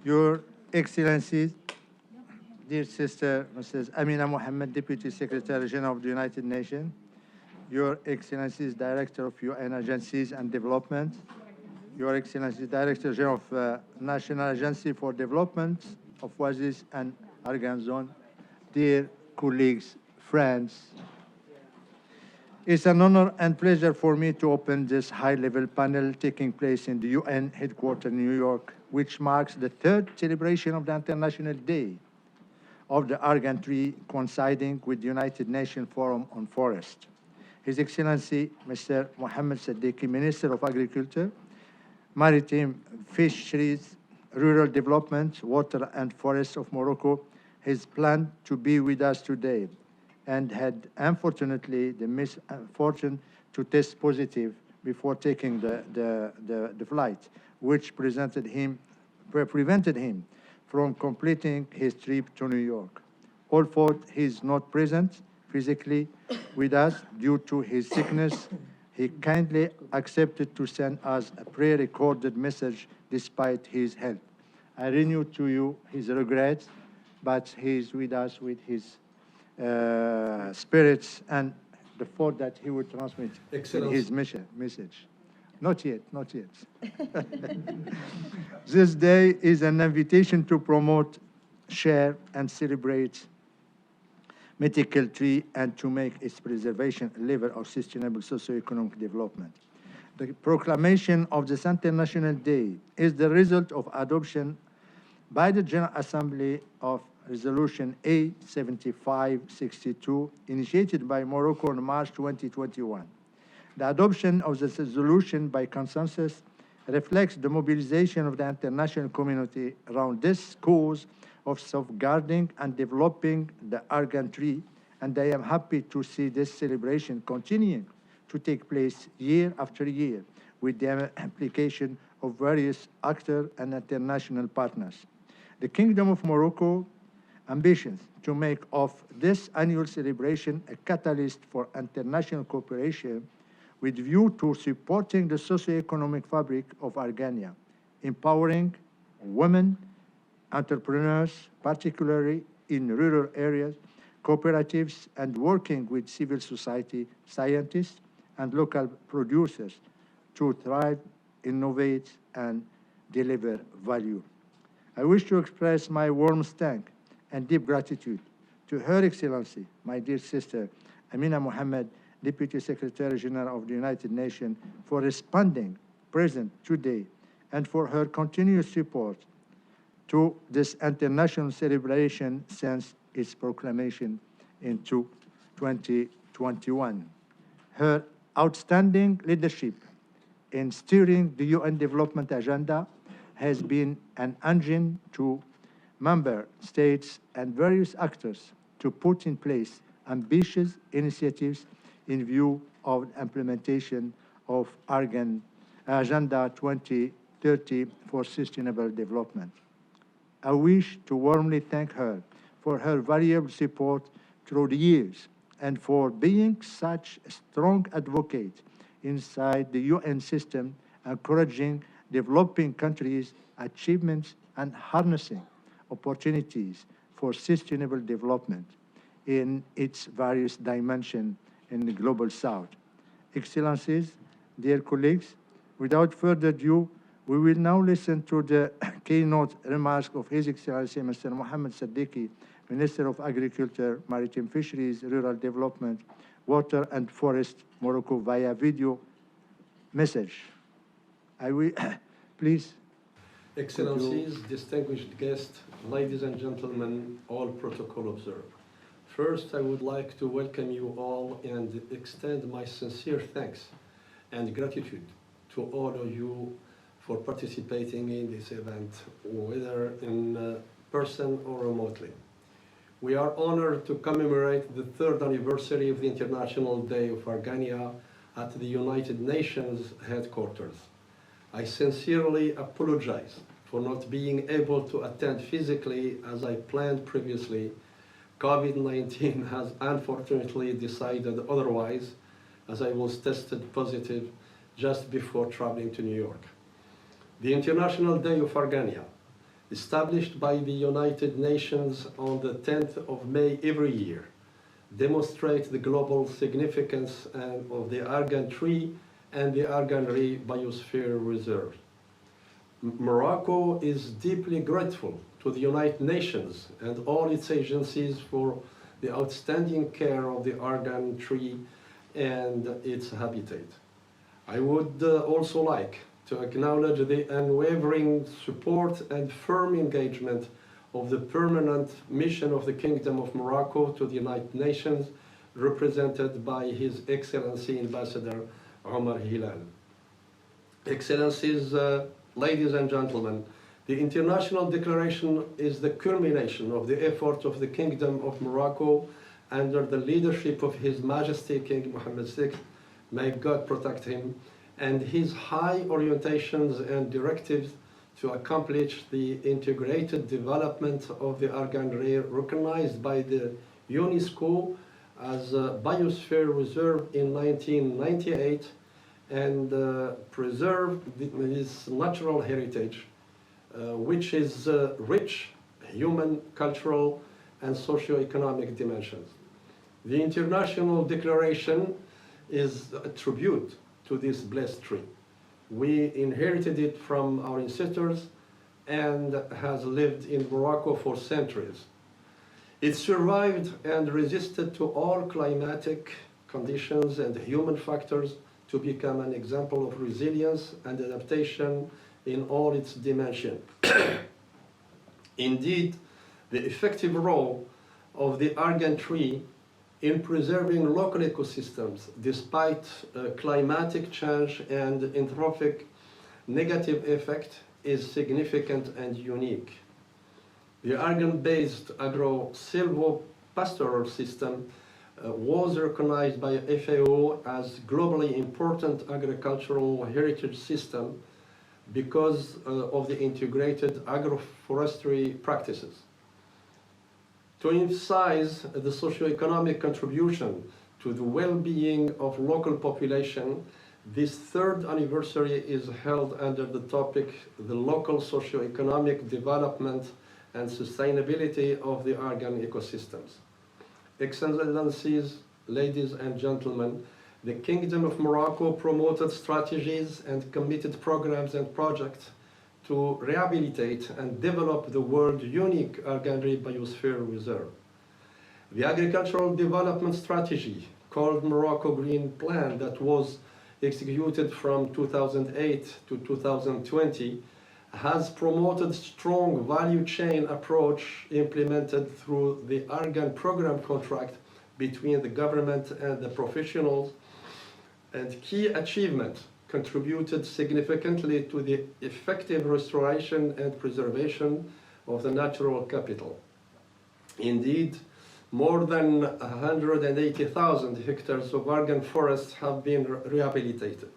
Your Excellencies, dear Sister Mrs. Amina Mohammed, Deputy Secretary General of the United Nations, Your Excellencies, Director of UN Agencies and Development, Your Excellency, Director General of National Agency for Development of Oasis and Argan Zone, dear colleagues, friends, it's an honor and pleasure for me to open this high-level panel taking place in the UN headquarters in New York, which marks the third celebration of the International Day of the Argan Tree, coinciding with the United Nations Forum on Forest. His Excellency, Mr. Mohammed Saddiqui, Minister of Agriculture, Maritime Fisheries, Rural Development, Water and Forests of Morocco, has planned to be with us today and had unfortunately the misfortune to test positive before taking the flight, which prevented him from completing his trip to New York. Although he is not present physically with us due to his sickness, he kindly accepted to send us a pre-recorded message despite his health. I renew to you his regrets, but he is with us with his spirits and the thought that he would transmit his message. Not yet, not yet. This day is an invitation to promote, share, and celebrate mythical tree and to make its preservation a lever of sustainable socio-economic development. The proclamation of this International Day is the result of adoption by the General Assembly of Resolution A7562, initiated by Morocco in March 2021. The adoption of this resolution by consensus reflects the mobilization of the international community around this cause of safeguarding and developing the Argan tree, and I am happy to see this celebration continuing to take place year after year with the implication of various actors and international partners. The Kingdom of Morocco ambitions to make of this annual celebration a catalyst for international cooperation with view to supporting the socio-economic fabric of Argania, empowering women, entrepreneurs, particularly in rural areas, cooperatives, and working with civil society, scientists, and local producers to thrive, innovate, and deliver value. I wish to express my warmest thanks and deep gratitude to Her Excellency, my dear sister, Amina Mohammed, Deputy Secretary General of the United Nations, for responding present today and for her continuous support to this international celebration since its proclamation in 2021. Her outstanding leadership in steering the UN development agenda has been an engine to member states and various actors to put in place ambitious initiatives in view of the implementation of Argan Agenda 2030 for Sustainable Development. I wish to warmly thank her for her valuable support through the years and for being such a strong advocate inside the UN system, encouraging developing countries' achievements and harnessing opportunities for sustainable development in its various dimensions in the Global South. Excellencies, dear colleagues, without further ado, we will now listen to the keynote remarks of His Excellency Mr. Mohammed Saddiqui, Minister of Agriculture, Maritime Fisheries, Rural Development, Water and Forest, Morocco, via video message. I will, please. Excellencies, distinguished guests, ladies and gentlemen, all protocol observed. First, I would like to welcome you all and extend my sincere thanks and gratitude to all of you for participating in this event, whether in person or remotely. We are honored to commemorate the third anniversary of the International Day of Argania at the United Nations headquarters. I sincerely apologize for not being able to attend physically as I planned previously. COVID-19 has unfortunately decided otherwise, as I was tested positive just before traveling to New York. The International Day of Argania established by the United Nations on the 10th of May every year, demonstrate the global significance of the argan tree and the argan biosphere reserve. Morocco is deeply grateful to the United Nations and all its agencies for the outstanding care of the argan tree and its habitat. I would also like to acknowledge the unwavering support and firm engagement of the permanent mission of the Kingdom of Morocco to the United Nations, represented by His Excellency Ambassador Omar Hilal. Excellencies, ladies and gentlemen, the International Declaration is the culmination of the efforts of the Kingdom of Morocco under the leadership of His Majesty King Mohammed VI, may God protect him, and his high orientations and directives to accomplish the integrated development of the argan recognized by the UNESCO as a biosphere reserve in 1998 and preserve this natural heritage, which is rich human, cultural, and socio-economic dimensions. The International Declaration is a tribute to this blessed tree. We inherited it from our ancestors and has lived in Morocco for centuries. It survived and resisted to all climatic conditions and human factors to become an example of resilience and adaptation in all its dimensions. Indeed, the effective role of the argan tree in preserving local ecosystems despite climatic change and anthropic negative effect is significant and unique. The argan-based agro-silvopastoral system was recognized by FAO as globally important agricultural heritage system because of the integrated agroforestry practices. To emphasize the socio-economic contribution to the well-being of local population, this third anniversary is held under the topic, the local socio-economic development and sustainability of the argan ecosystems. Excellencies, ladies and gentlemen, the Kingdom of Morocco promoted strategies and committed programs and projects to rehabilitate and develop the world unique argan biosphere reserve. The agricultural development strategy called Morocco Green Plan that was executed from 2008 to 2020 has promoted strong value chain approach implemented through the argan program contract between the government and the professionals, and key achievements contributed significantly to the effective restoration and preservation of the natural capital. Indeed, more than 180,000 hectares of argan forests have been rehabilitated.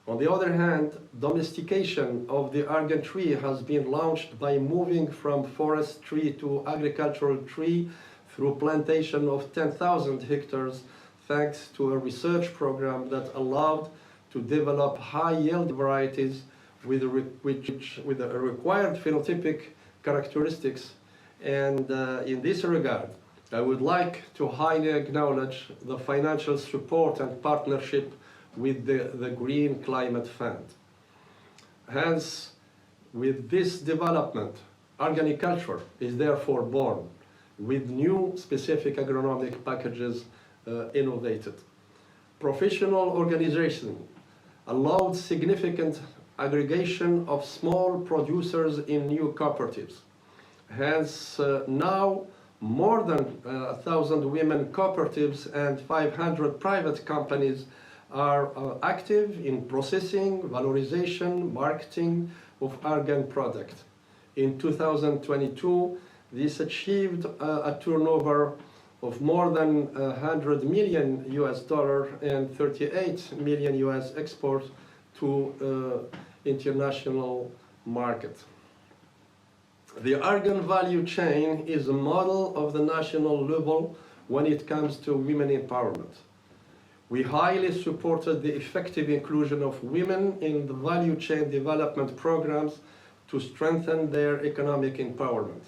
On the other hand, domestication of the argan tree has been launched by moving from forest tree to agricultural tree through plantation of 10,000 hectares thanks to a research program that allowed to develop high-yield varieties with the required phenotypic characteristics. And in this regard, I would like to highly acknowledge the financial support and partnership with the Green Climate Fund. Hence, with this development, organiculture is therefore born with new specific agronomic packages innovated. Professional organization allowed significant aggregation of small producers in new cooperatives. Hence, now more than 1,000 women cooperatives and 500 private companies are active in processing, valorization, marketing of argan products. In 2022, this achieved a turnover of more than $100 million and 38 million US exports to international market. The argan value chain is a model of the national level when it comes to women empowerment. We highly supported the effective inclusion of women in the value chain development programs to strengthen their economic empowerment.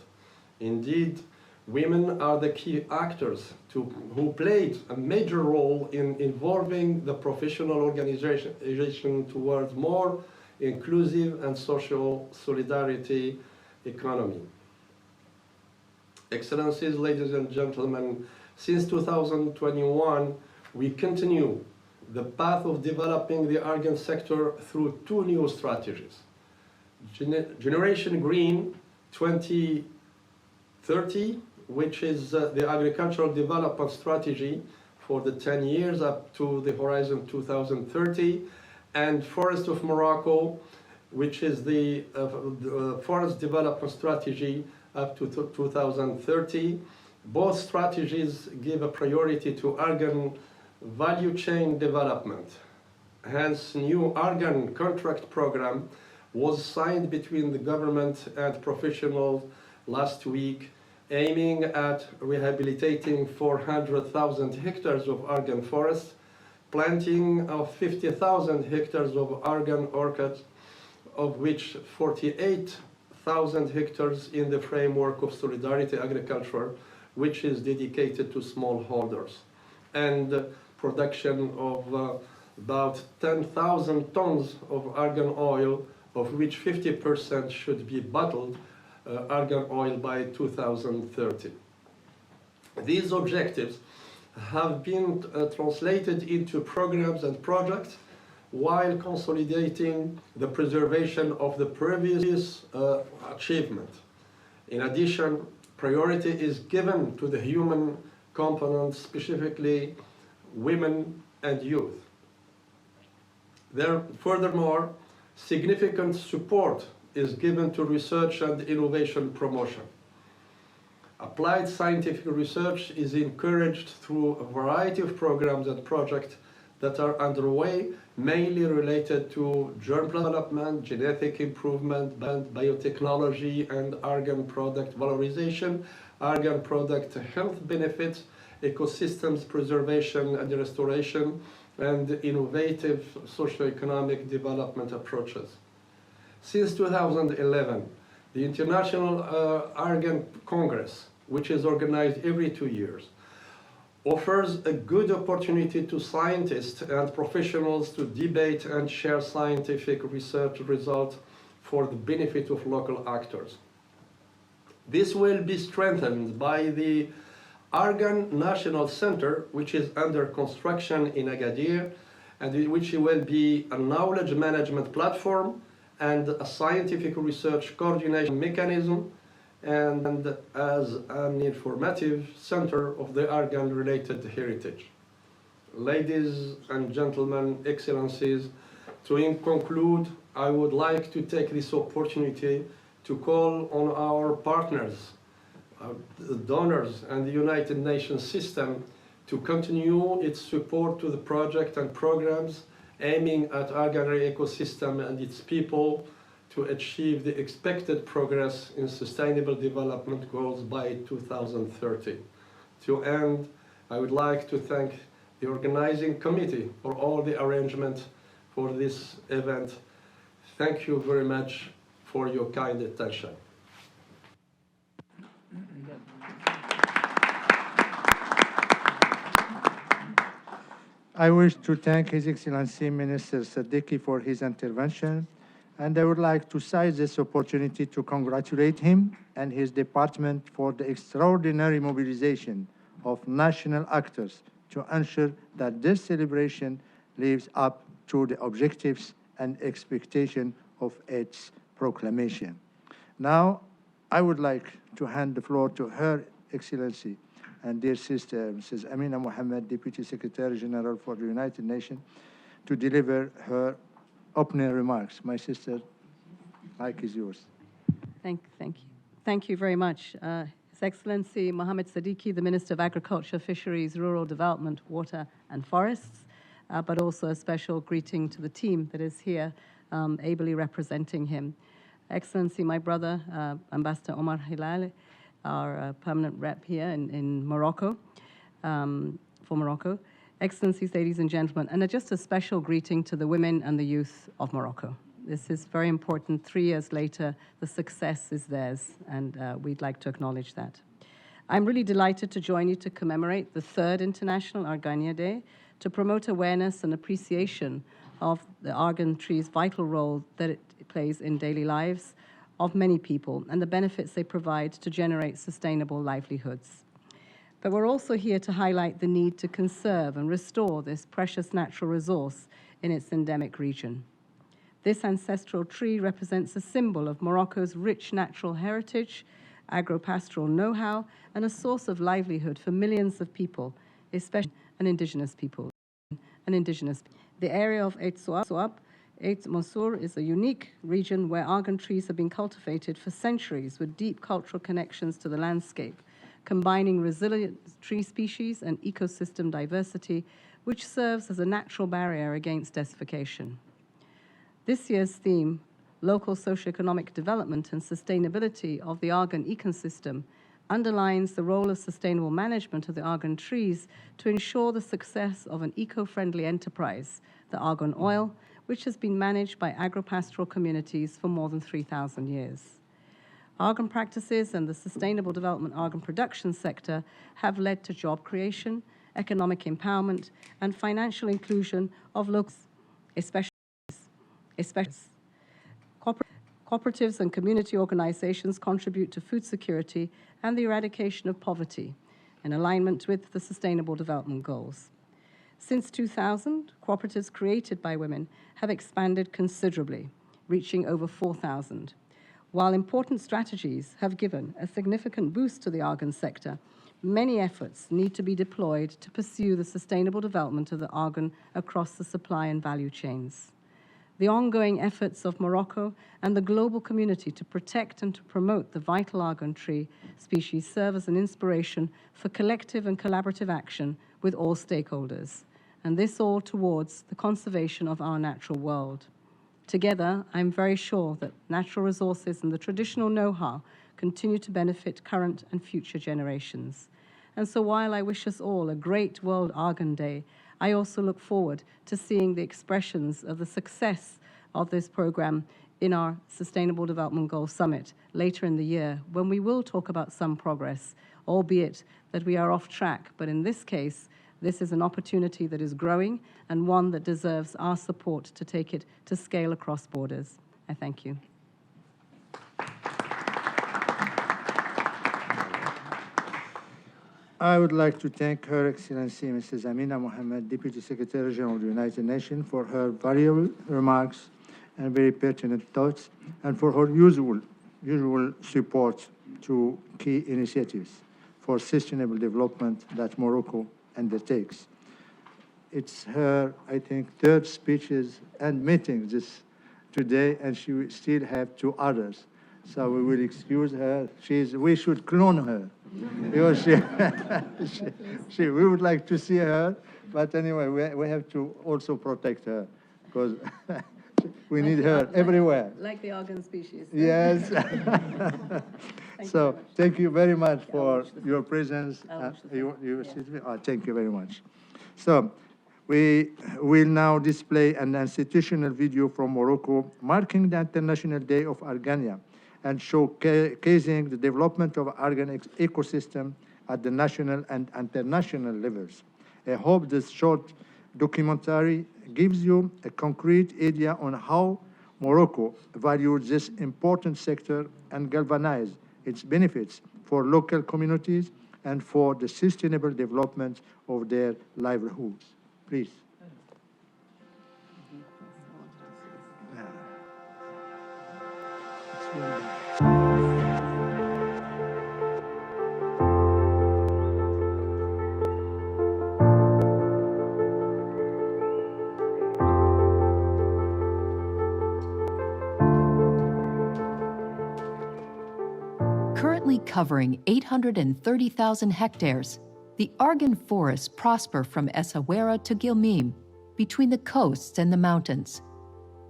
Indeed, women are the key actors who played a major role in involving the professional organization towards more inclusive and social solidarity economy. Excellencies, ladies and gentlemen, since 2021, we continue the path of developing the organ sector through two new strategies. Generation Green 2030, which is the agricultural development strategy for the 10 years up to the horizon 2030, and Forest of Morocco, which is the forest development strategy up to 2030. Both strategies give a priority to organ value chain development. Hence, new organ contract program was signed between the government and professionals last week, aiming at rehabilitating 400,000 hectares of organ forests, planting of 50,000 hectares of organ orchards, of which 48,000 hectares in the framework of solidarity agriculture, which is dedicated to smallholders, and production of about 10,000 tons of argan oil, of which 50% should be bottled argan oil by 2030. These objectives have been translated into programs and projects while consolidating the preservation of the previous achievement. In addition, priority is given to the human component, specifically women and youth. Furthermore, significant support is given to research and innovation promotion. Applied scientific research is encouraged through a variety of programs and projects that are underway, mainly related to germ development, genetic improvement, biotechnology, and organ product valorization, organ product health benefits, ecosystems preservation and restoration, and innovative socio-economic development approaches. Since 2011, the International Organ Congress, which is organized every 2 years, offers a good opportunity to scientists and professionals to debate and share scientific research results for the benefit of local actors. This will be strengthened by the Organ National Center, which is under construction in Agadir, and which will be a knowledge management platform and a scientific research coordination mechanism, and as an informative center of the organ-related heritage. Ladies and gentlemen, excellencies, to conclude, I would like to take this opportunity to call on our partners, the donors, and the United Nations system to continue its support to the project and programs aiming at organary ecosystem and its people to achieve the expected progress in sustainable development goals by 2030. To end, I would like to thank the organizing committee for all the arrangements for this event. Thank you very much for your kind attention. I wish to thank His Excellency Minister Sadiki for his intervention, and I would like to seize this opportunity to congratulate him and his department for the extraordinary mobilization of national actors to ensure that this celebration lives up to the objectives and expectation of its proclamation. Now, I would like to hand the floor to Her Excellency and dear sister, Mrs. Amina Mohammed, Deputy Secretary General for the United Nations, to deliver her opening remarks. My sister, mic is yours. Thank you. Thank you very much. His Excellency Mohammed Sadiki, the Minister of Agriculture, Fisheries, Rural Development, Water and Forests, but also a special greeting to the team that is here ably representing him. Excellency, my brother, Ambassador Omar Hilal, our permanent rep here in Morocco, for Morocco. Excellencies, ladies and gentlemen, and just a special greeting to the women and the youth of Morocco. This is very important. 3 years later, the success is theirs, and we'd like to acknowledge that. I'm really delighted to join you to commemorate the 3rd International Argania Day, to promote awareness and appreciation of the argan tree's vital role that it plays in daily lives of many people and the benefits they provide to generate sustainable livelihoods. But we're also here to highlight the need to conserve and restore this precious natural resource in its endemic region. This ancestral tree represents a symbol of Morocco's rich natural heritage, agro-pastoral know-how, and a source of livelihood for millions of people, especially indigenous people. The area of Eit Souab, Eit Mansour, is a unique region where argan trees have been cultivated for centuries with deep cultural connections to the landscape, combining resilient tree species and ecosystem diversity, which serves as a natural barrier against desertification. This year's theme, Local Socioeconomic Development and Sustainability of the Argan Ecosystem, underlines the role of sustainable management of the argan trees to ensure the success of an eco-friendly enterprise, the argan oil, which has been managed by agro-pastoral communities for more than 3,000 years. Argan practices and the sustainable development argan production sector have led to job creation, economic empowerment, and financial inclusion of locals, especially. Cooperatives and community organizations contribute to food security and the eradication of poverty in alignment with the Sustainable Development Goals. Since 2000, cooperatives created by women have expanded considerably, reaching over 4,000. While important strategies have given a significant boost to the argan sector, many efforts need to be deployed to pursue the sustainable development of the argan across the supply and value chains. The ongoing efforts of Morocco and the global community to protect and to promote the vital argan tree species serve as an inspiration for collective and collaborative action with all stakeholders, and this all towards the conservation of our natural world. Together, I'm very sure that natural resources and the traditional know-how continue to benefit current and future generations. And so while I wish us all a great World Argan Day, I also look forward to seeing the expressions of the success of this program in our Sustainable Development Goals Summit later in the year, when we will talk about some progress, albeit that we are off track. But in this case, this is an opportunity that is growing and one that deserves our support to take it to scale across borders. I thank you. I would like to thank Her Excellency Mrs. Amina Mohammed, Deputy Secretary General of the United Nations, for her valuable remarks and very pertinent thoughts, and for her usual support to key initiatives for sustainable development that Morocco undertakes. It's her, I think, 3rd speeches and meetings today, and she will still have 2 others. So we will excuse her. We should clone her. Because we would like to see her, but anyway, we have to also protect her, because we need her everywhere. Like the argan species. Yes. So thank you very much for your presence. Thank you very much. So we will now display an institutional video from Morocco marking the International Day of Argania and showcasing the development of argan ecosystem at the national and international levels. I hope this short documentary gives you a concrete idea on how Morocco values this important sector and galvanizes its benefits for local communities and for the sustainable development of their livelihoods. Please. Currently covering 830,000 hectares, the argan forests prosper from Essaouira to Guilmim, between the coasts and the mountains.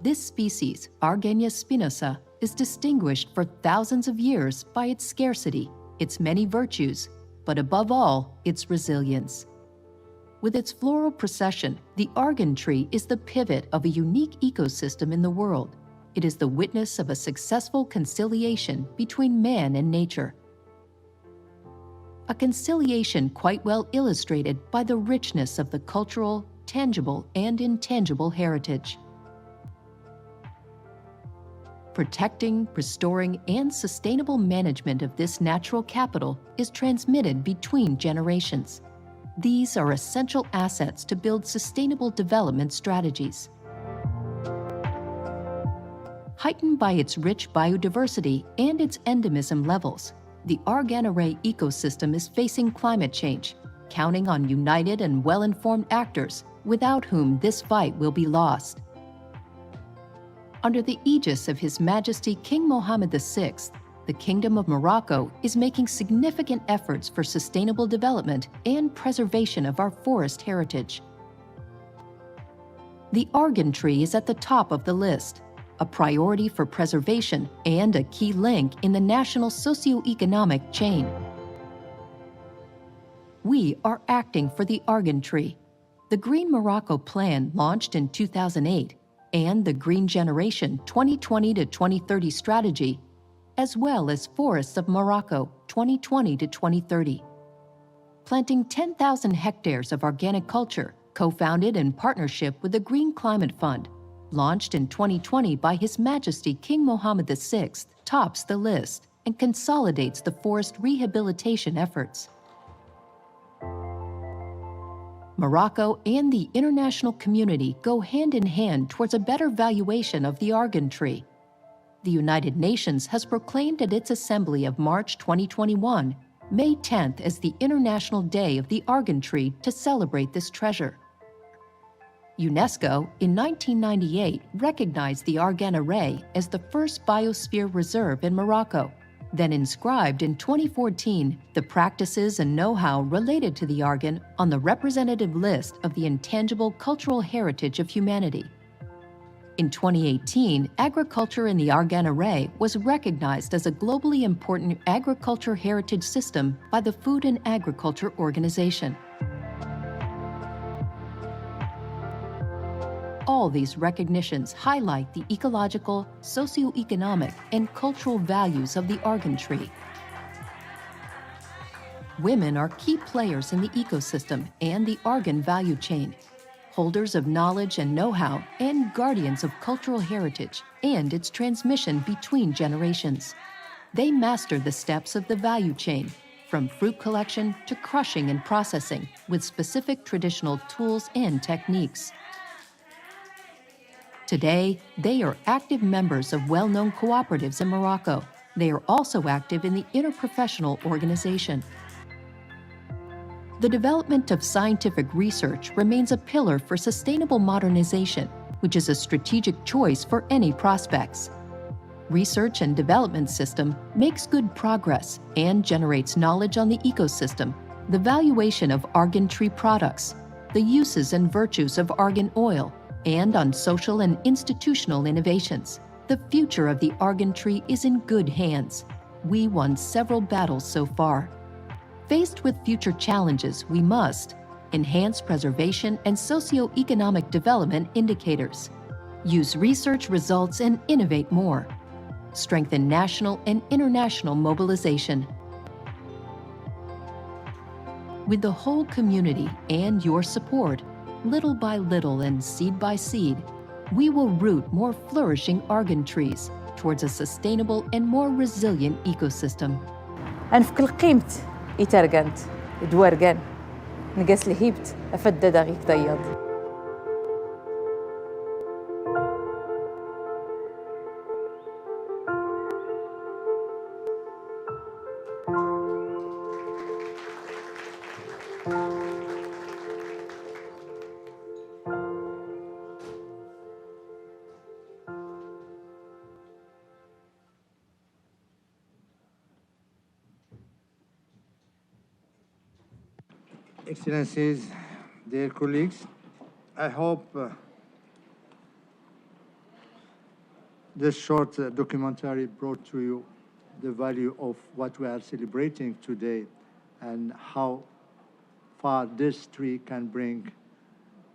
This species, Argania spinosa, is distinguished for thousands of years by its scarcity, its many virtues, but above all, its resilience. With its floral procession, the argan tree is the pivot of a unique ecosystem in the world. It is the witness of a successful conciliation between man and nature. A conciliation quite well illustrated by the richness of the cultural, tangible, and intangible heritage. Protecting, restoring, and sustainable management of this natural capital is transmitted between generations. These are essential assets to build sustainable development strategies. Heightened by its rich biodiversity and its endemism levels, the Argan Array ecosystem is facing climate change, counting on united and well-informed actors, without whom this fight will be lost. Under the aegis of His Majesty King Mohammed VI, the Kingdom of Morocco is making significant efforts for sustainable development and preservation of our forest heritage. The argan tree is at the top of the list, a priority for preservation and a key link in the national socio-economic chain. We are acting for the argan tree. The Green Morocco Plan launched in 2008 and the Green Generation 2020 to 2030 strategy, as well as Forests of Morocco 2020 to 2030. Planting 10,000 hectares of organic culture, co-founded in partnership with the Green Climate Fund, launched in 2020 by His Majesty King Mohammed VI, tops the list and consolidates the forest rehabilitation efforts. Morocco and the international community go hand in hand towards a better valuation of the argan tree. The United Nations has proclaimed at its assembly of March 2021, May 10th as the International Day of the Argan Tree to celebrate this treasure. UNESCO, in 1998, recognized the Argan Array as the first biosphere reserve in Morocco, then inscribed in 2014 the practices and know-how related to the argan on the representative list of the intangible cultural heritage of humanity. In 2018, agriculture in the Argan Array was recognized as a globally important agriculture heritage system by the Food and Agriculture Organization. All these recognitions highlight the ecological, socio-economic, and cultural values of the argan tree. Women are key players in the ecosystem and the argan value chain, holders of knowledge and know-how, and guardians of cultural heritage and its transmission between generations. They master the steps of the value chain, from fruit collection to crushing and processing, with specific traditional tools and techniques. Today, they are active members of well-known cooperatives in Morocco. They are also active in the interprofessional organization. The development of scientific research remains a pillar for sustainable modernization, which is a strategic choice for any prospects. Research and development system makes good progress and generates knowledge on the ecosystem, the valuation of argan tree products, the uses and virtues of argan oil, and on social and institutional innovations. The future of the argan tree is in good hands. We won several battles so far. Faced with future challenges, we must enhance preservation and socio-economic development indicators, use research results and innovate more, strengthen national and international mobilization. With the whole community and your support, little by little and seed by seed, we will root more flourishing argan trees towards a sustainable and more resilient ecosystem. أنفكل قيمت إترجنت دوارجان نجاس لهيبت أفدد غيك ضياض. Excellencies, dear colleagues, I hope this short documentary brought to you the value of what we are celebrating today and how far this tree can bring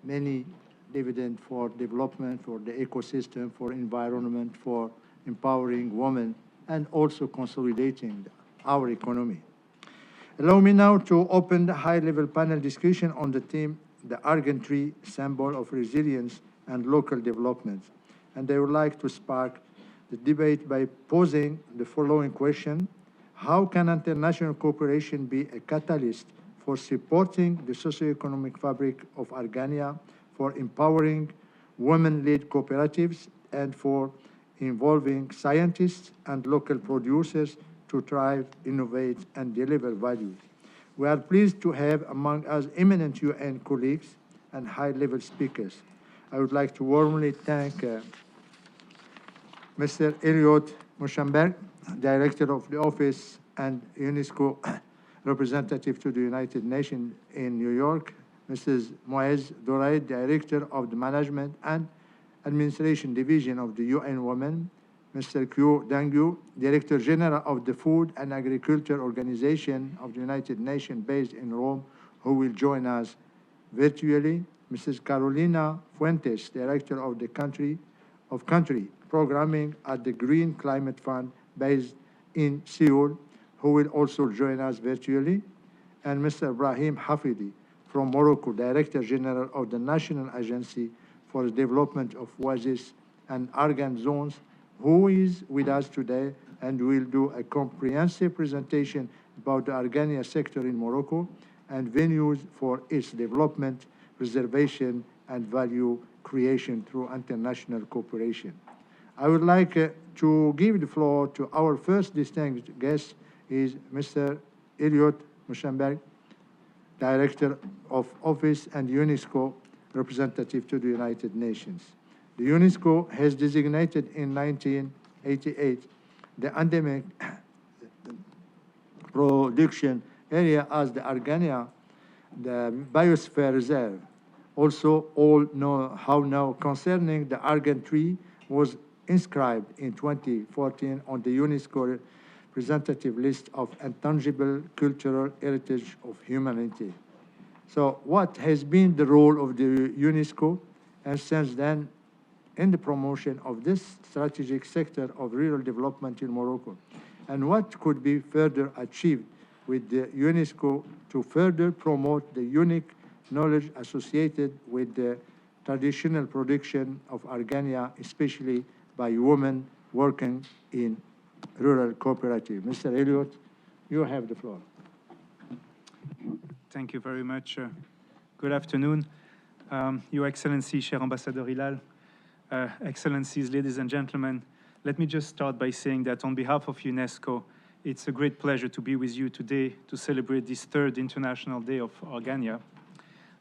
many dividend for development, for the ecosystem, for environment, for empowering women, and also consolidating our economy. Allow me now to open the high-level panel discussion on the theme, the argan tree, symbol of resilience and local development. And I would like to spark the debate by posing the following question: how can international cooperation be a catalyst for supporting the socioeconomic fabric of Argania, for empowering women-led cooperatives, and for involving scientists and local producers to thrive, innovate, and deliver value? We are pleased to have among us eminent UN colleagues and high-level speakers. I would like to warmly thank Mr. Elliot Muschamberg, Director of the Office and UNESCO Representative to the United Nations in New York, Mrs. Moez Doray, Director of the Management and Administration Division of the UN Women, Mr. Kyo Dangyu, Director General of the Food and Agriculture Organization of the United Nations based in Rome, who will join us virtually, Mrs. Carolina Fuentes, Director of the Country Programming at the Green Climate Fund based in Seoul, who will also join us virtually, and Mr. Ibrahim Hafidi from Morocco, Director General of the National Agency for the Development of Oasis and Argan Zones, who is with us today and will do a comprehensive presentation about the Argania sector in Morocco and venues for its development, preservation, and value creation through international cooperation. I would like to give the floor to our first distinguished guest, is Mr. Elliot Muschamberg, Director of Office and UNESCO Representative to the United Nations. The UNESCO has designated in 1988 the endemic production area as the Argania, the Biosphere Reserve. Also, all know how now concerning the argan tree was inscribed in 2014 on the UNESCO representative list of intangible cultural heritage of humanity. So what has been the role of the UNESCO, and since then, in the promotion of this strategic sector of rural development in Morocco? And what could be further achieved with the UNESCO to further promote the unique knowledge associated with the traditional production of Argania, especially by women working in rural cooperative? Mr. Elliot, you have the floor. Thank you very much. Good afternoon. Your Excellency, Cher Ambassador Hilal, Excellencies, ladies and gentlemen, let me just start by saying that on behalf of UNESCO, it's a great pleasure to be with you today to celebrate this third International Day of Argania.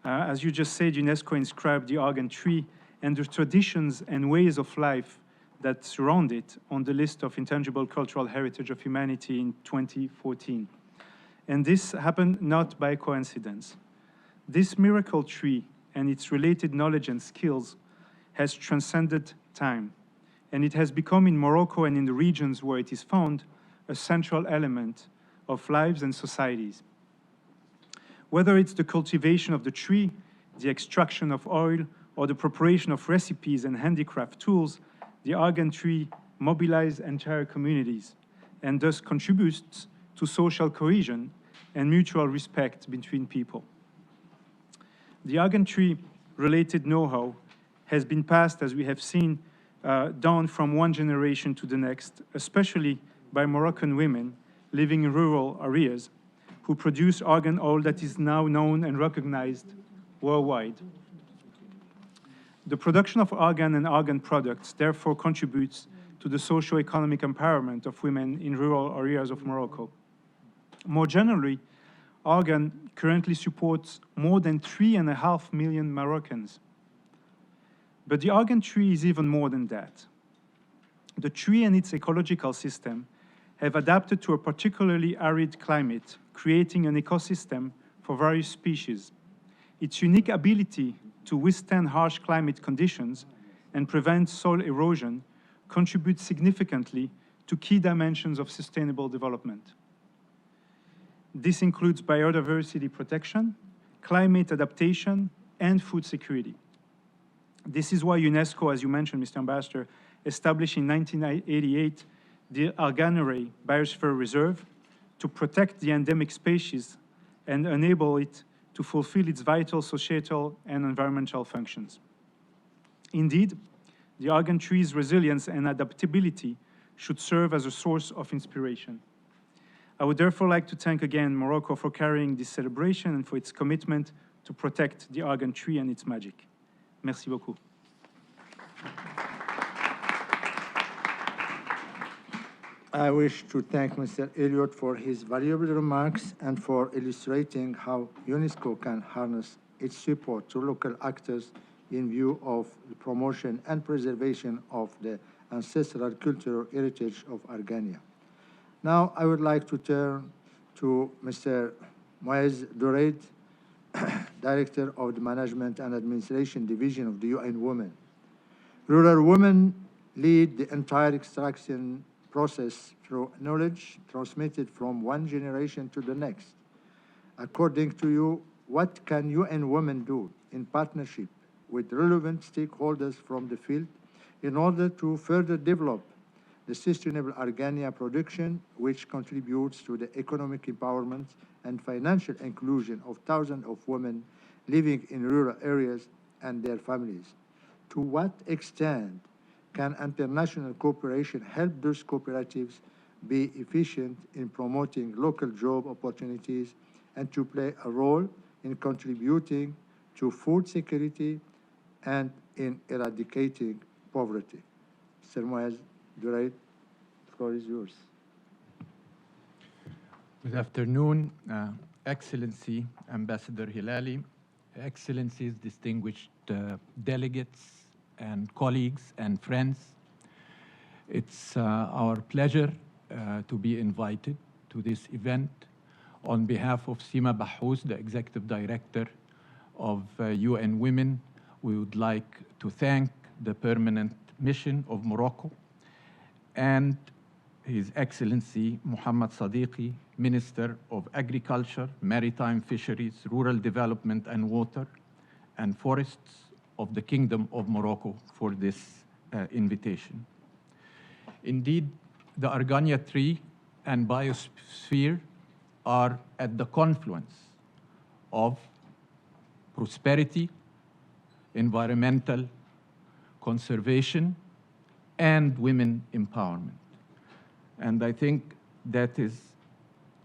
As you just said, UNESCO inscribed the argan tree and the traditions and ways of life that surround it on the list of intangible cultural heritage of humanity in 2014. And this happened not by coincidence. This miracle tree and its related knowledge and skills has transcended time, and it has become in Morocco and in the regions where it is found a central element of lives and societies. Whether it's the cultivation of the tree, the extraction of oil, or the preparation of recipes and handicraft tools, the argan tree mobilizes entire communities and thus contributes to social cohesion and mutual respect between people. The argan tree related know-how has been passed, as we have seen, down from one generation to the next, especially by Moroccan women living in rural areas who produce argan oil that is now known and recognized worldwide. The production of argan and argan products therefore contributes to the socio-economic empowerment of women in rural areas of Morocco. More generally, argan currently supports more than 3.5 million Moroccans. But the argan tree is even more than that. The tree and its ecological system have adapted to a particularly arid climate, creating an ecosystem for various species. Its unique ability to withstand harsh climate conditions and prevent soil erosion contributes significantly to key dimensions of sustainable development. This includes biodiversity protection, climate adaptation, and food security. This is why UNESCO, as you mentioned, Mr. Ambassador, established in 1988 the Argan Biosphere Reserve to protect the endemic species and enable it to fulfill its vital societal and environmental functions. Indeed, the Argan tree's resilience and adaptability should serve as a source of inspiration. I would therefore like to thank again Morocco for carrying this celebration and for its commitment to protect the Argan tree and its magic. Merci beaucoup. I wish to thank Mr. Elliott for his valuable remarks and for illustrating how UNESCO can harness its support to local actors in view of the promotion and preservation of the ancestral cultural heritage of Argania. Now, I would like to turn to Mr. Moaz Douraid, Director of the Management and Administration Division of the UN Women. Rural women lead the entire extraction process through knowledge transmitted from one generation to the next. According to you, what can UN Women do in partnership with relevant stakeholders from the field in order to further develop the sustainable Argania production, which contributes to the economic empowerment and financial inclusion of thousands of women living in rural areas and their families? To what extent can international cooperation help those cooperatives be efficient in promoting local job opportunities and to play a role in contributing to food security and in eradicating poverty? Mr. Moaz Douraid, the floor is yours. Good afternoon, Excellency Ambassador Hilali, Excellencies, distinguished delegates, and colleagues and friends. It's our pleasure to be invited to this event. On behalf of Sima Bahous, the Executive Director of UN Women, we would like to thank the Permanent Mission of Morocco and His Excellency Muhammad Sadiqi, Minister of Agriculture, Maritime Fisheries, Rural Development and Water, and Forests of the Kingdom of Morocco for this invitation. Indeed, the Argania tree and biosphere are at the confluence of prosperity, environmental conservation, and women empowerment. And I think that is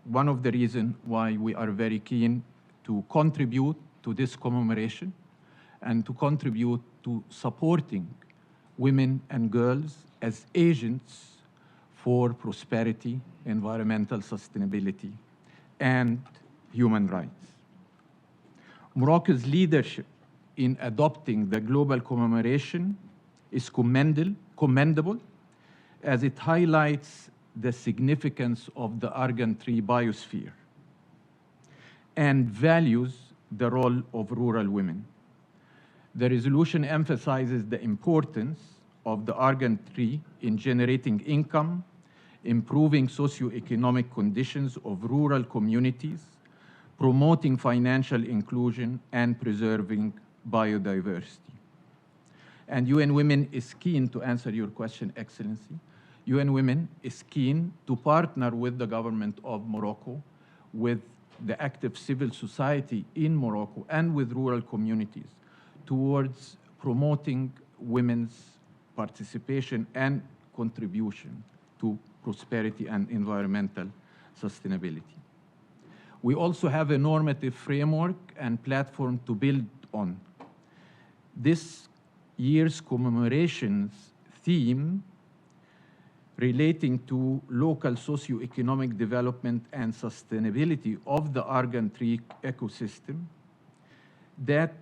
one of the reasons why we are very keen to contribute to this commemoration and to contribute to supporting women and girls as agents for prosperity, environmental sustainability, and human rights. Morocco's leadership in adopting the global commemoration is commendable as it highlights the significance of the Argan tree biosphere and values the role of rural women. The resolution emphasizes the importance of the Argan tree in generating income, improving socioeconomic conditions of rural communities, promoting financial inclusion, and preserving biodiversity. And UN Women is keen to answer your question, Excellency. UN Women is keen to partner with the government of Morocco, with the active civil society in Morocco, and with rural communities towards promoting women's participation and contribution to prosperity and environmental sustainability. We also have a normative framework and platform to build on. This year's commemorations theme relating to local socioeconomic development and sustainability of the Argan tree ecosystem, that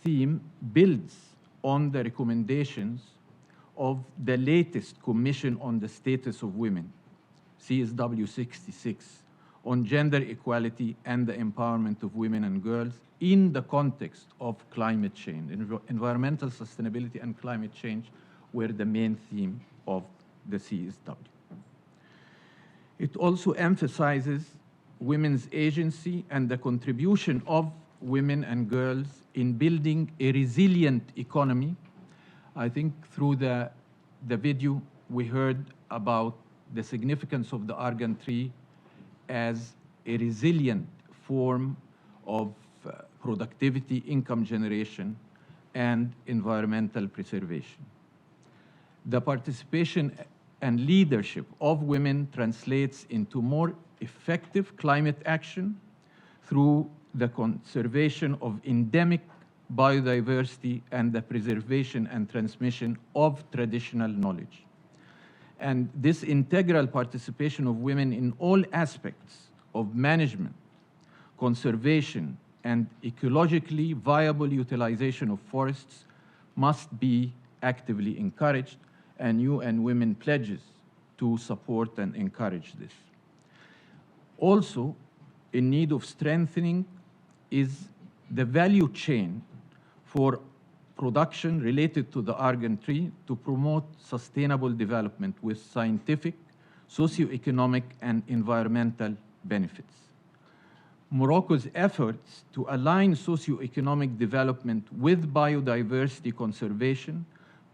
theme builds on the recommendations of the latest Commission on the Status of Women, CSW 66, on gender equality and the empowerment of women and girls in the context of climate change. Environmental sustainability and climate change were the main theme of the CSW. It also emphasizes women's agency and the contribution of women and girls in building a resilient economy I think through the video, we heard about the significance of the argan tree as a resilient form of productivity, income generation, and environmental preservation. The participation and leadership of women translates into more effective climate action through the conservation of endemic biodiversity and the preservation and transmission of traditional knowledge. And this integral participation of women in all aspects of management, conservation, and ecologically viable utilization of forests must be actively encouraged, and UN Women pledges to support and encourage this. Also, in need of strengthening is the value chain for production related to the argan tree to promote sustainable development with scientific, socioeconomic, and environmental benefits. Morocco's efforts to align socioeconomic development with biodiversity conservation,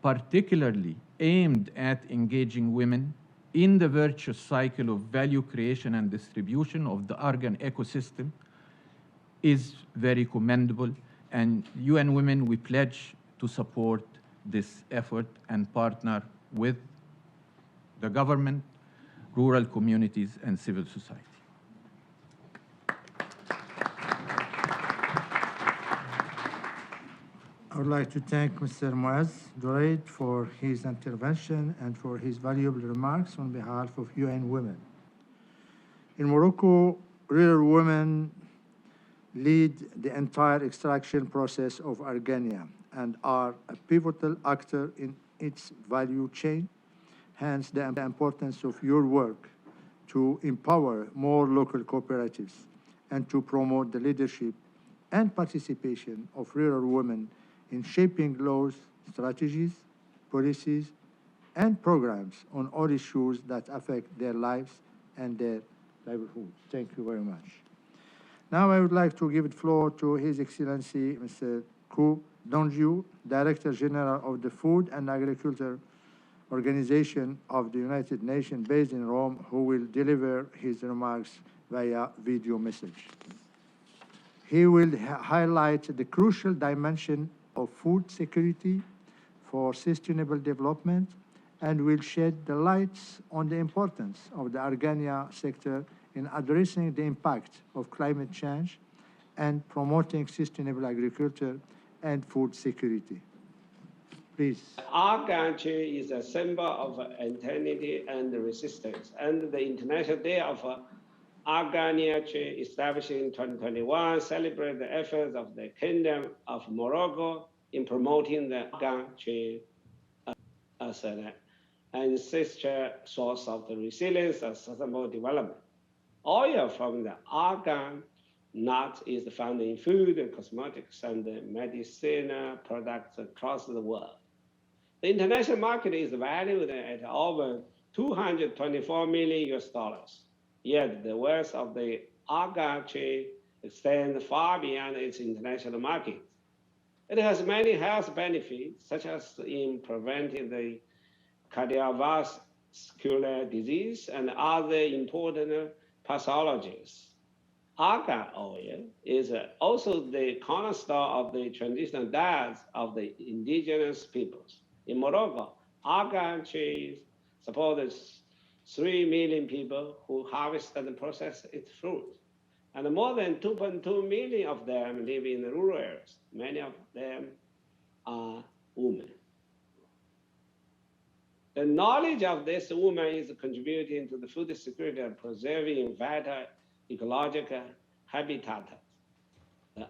particularly aimed at engaging women in the virtuous cycle of value creation and distribution of the argan ecosystem, is very commendable. And UN Women, we pledge to support this effort and partner with the government, rural communities, and civil society. I would like to thank Mr. Muaz Doraid for his intervention and for his valuable remarks on behalf of UN Women. In Morocco, rural women lead the entire extraction process of argania and are a pivotal actor in its value chain. Hence, the importance of your work to empower more local cooperatives and to promote the leadership and participation of rural women in shaping laws, strategies, policies, and programs on all issues that affect their lives and their livelihood. Thank you very much. Now I would like to give the floor to His Excellency Mr. Kou Donjiu, Director General of the Food and Agriculture Organization of the United Nations based in Rome, who will deliver his remarks via video message. He will highlight the crucial dimension of food security for sustainable development and will shed the lights on the importance of the argania sector in addressing the impact of climate change and promoting sustainable agriculture and food security. Please. Argan tree is a symbol of eternity and resistance, and the International Day of Argania tree, established in 2021, celebrates the efforts of the Kingdom of Morocco in promoting the argan tree as an ancestral source of the resilience and sustainable development. Oil from the argan nut is found in food and cosmetics and medicinal products across the world. The international market is valued at over $224 million. Yet the wealth of the argan tree extends far beyond its international market. It has many health benefits, such as in preventing the cardiovascular disease and other important pathologies. Argan oil is also the cornerstone of the traditional diets of the indigenous peoples. In Morocco, argan trees support 3 million people who harvest and process its fruit. And more than 2.2 million of them live in the rural areas. Many of them are women. The knowledge of this woman is contributing to the food security and preserving vital ecological habitat. The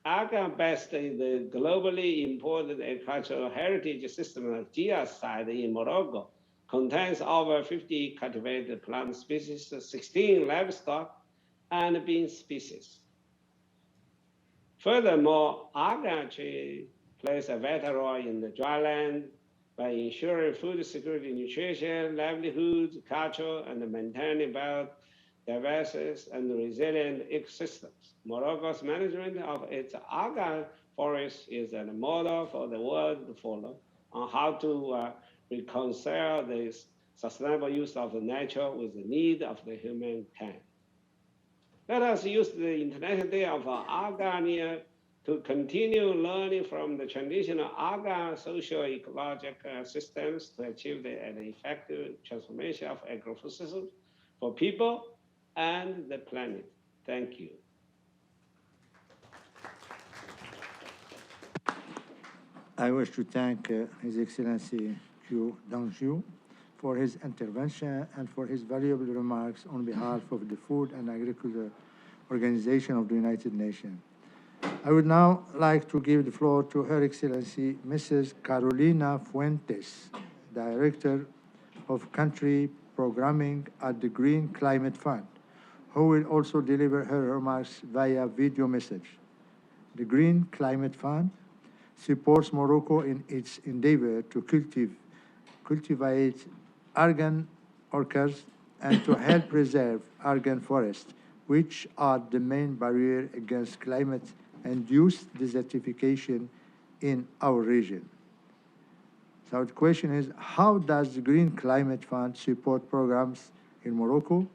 argan-based is the globally important agricultural heritage system of GIA site in Morocco, contains over 50 cultivated plant species, 16 livestock, and bean species. Furthermore, argan tree plays a vital role in the dryland by ensuring food security, nutrition, livelihoods, culture, and maintaining biodiversity and resilient ecosystems. Morocco's management of its argan forest is a model for the world to follow on how to reconcile the sustainable use of the nature with the need of the humankind. Let us use the International Day of Argania to continue learning from the traditional Argan socio-ecological systems to achieve an effective transformation of agricultural systems for people and the planet. Thank you. I wish to thank His Excellency Qiu Dongzhu for his intervention and for his valuable remarks on behalf of the Food and Agriculture Organization of the United Nations. I would now like to give the floor to Her Excellency Mrs. Carolina Fuentes, Director of Country Programming at the Green Climate Fund, who will also deliver her remarks via video message. The Green Climate Fund supports Morocco in its endeavor to cultivate argan orchards and to help preserve argan forests, which are the main barrier against climate-induced desertification in our region. So the question is, how does the Green Climate Fund support programs in Morocco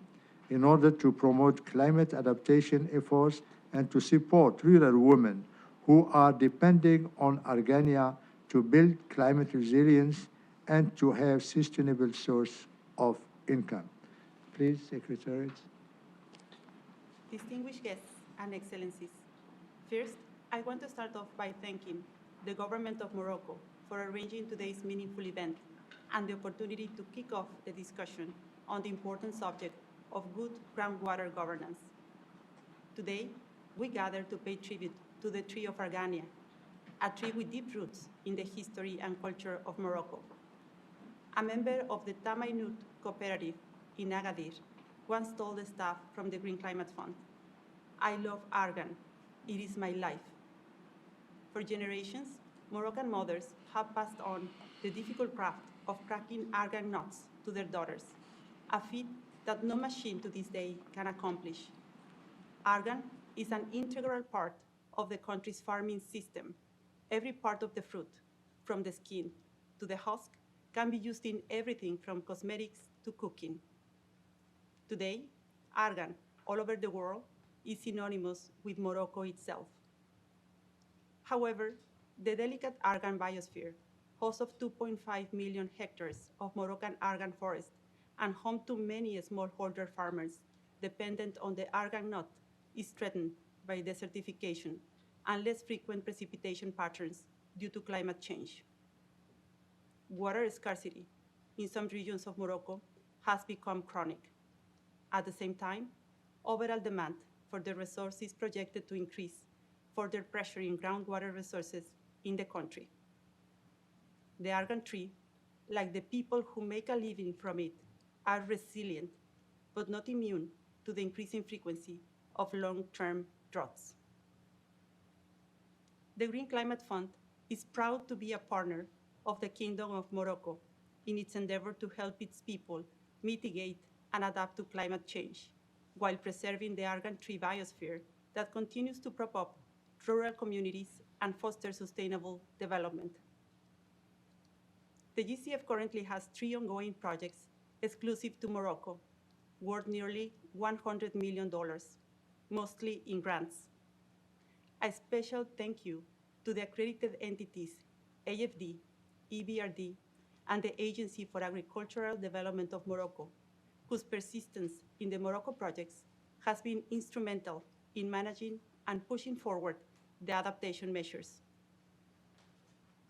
in order to promote climate adaptation efforts and to support rural women who are depending on Argania to build climate resilience and to have sustainable source of income? Please, Secretary. Distinguished guests and excellencies, first, I want to start off by thanking the government of Morocco for arranging today's meaningful event and the opportunity to kick off the discussion on the important subject of good groundwater governance. Today, we gather to pay tribute to the tree of Argania, a tree with deep roots in the history and culture of Morocco. A member of the Tamaynut cooperative in Agadir once told the staff from the Green Climate Fund, "I love argan, it is my life." For generations, Moroccan mothers have passed on the difficult craft of cracking argan nuts to their daughters, a feat that no machine to this day can accomplish. Argan is an integral part of the country's farming system. Every part of the fruit, from the skin to the husk, can be used in everything from cosmetics to cooking. Today, argan all over the world is synonymous with Morocco itself. However, the delicate argan biosphere, host of 2.5 million hectares of Moroccan argan forest and home to many smallholder farmers dependent on the argan nut, is threatened by desertification and less frequent precipitation patterns due to climate change. Water scarcity in some regions of Morocco has become chronic. At the same time, overall demand for the resource is projected to increase, further pressuring groundwater resources in the country. The argan tree, like the people who make a living from it, are resilient, but not immune to the increasing frequency of long-term droughts. The Green Climate Fund is proud to be a partner of the Kingdom of Morocco in its endeavor to help its people mitigate and adapt to climate change, while preserving the argan tree biosphere that continues to prop up rural communities and foster sustainable development. The GCF currently has 3 ongoing projects exclusive to Morocco, worth nearly $100 million, mostly in grants. A special thank you to the accredited entities AFD, EBRD, and the Agency for Agricultural Development of Morocco, whose persistence in the Morocco projects has been instrumental in managing and pushing forward the adaptation measures.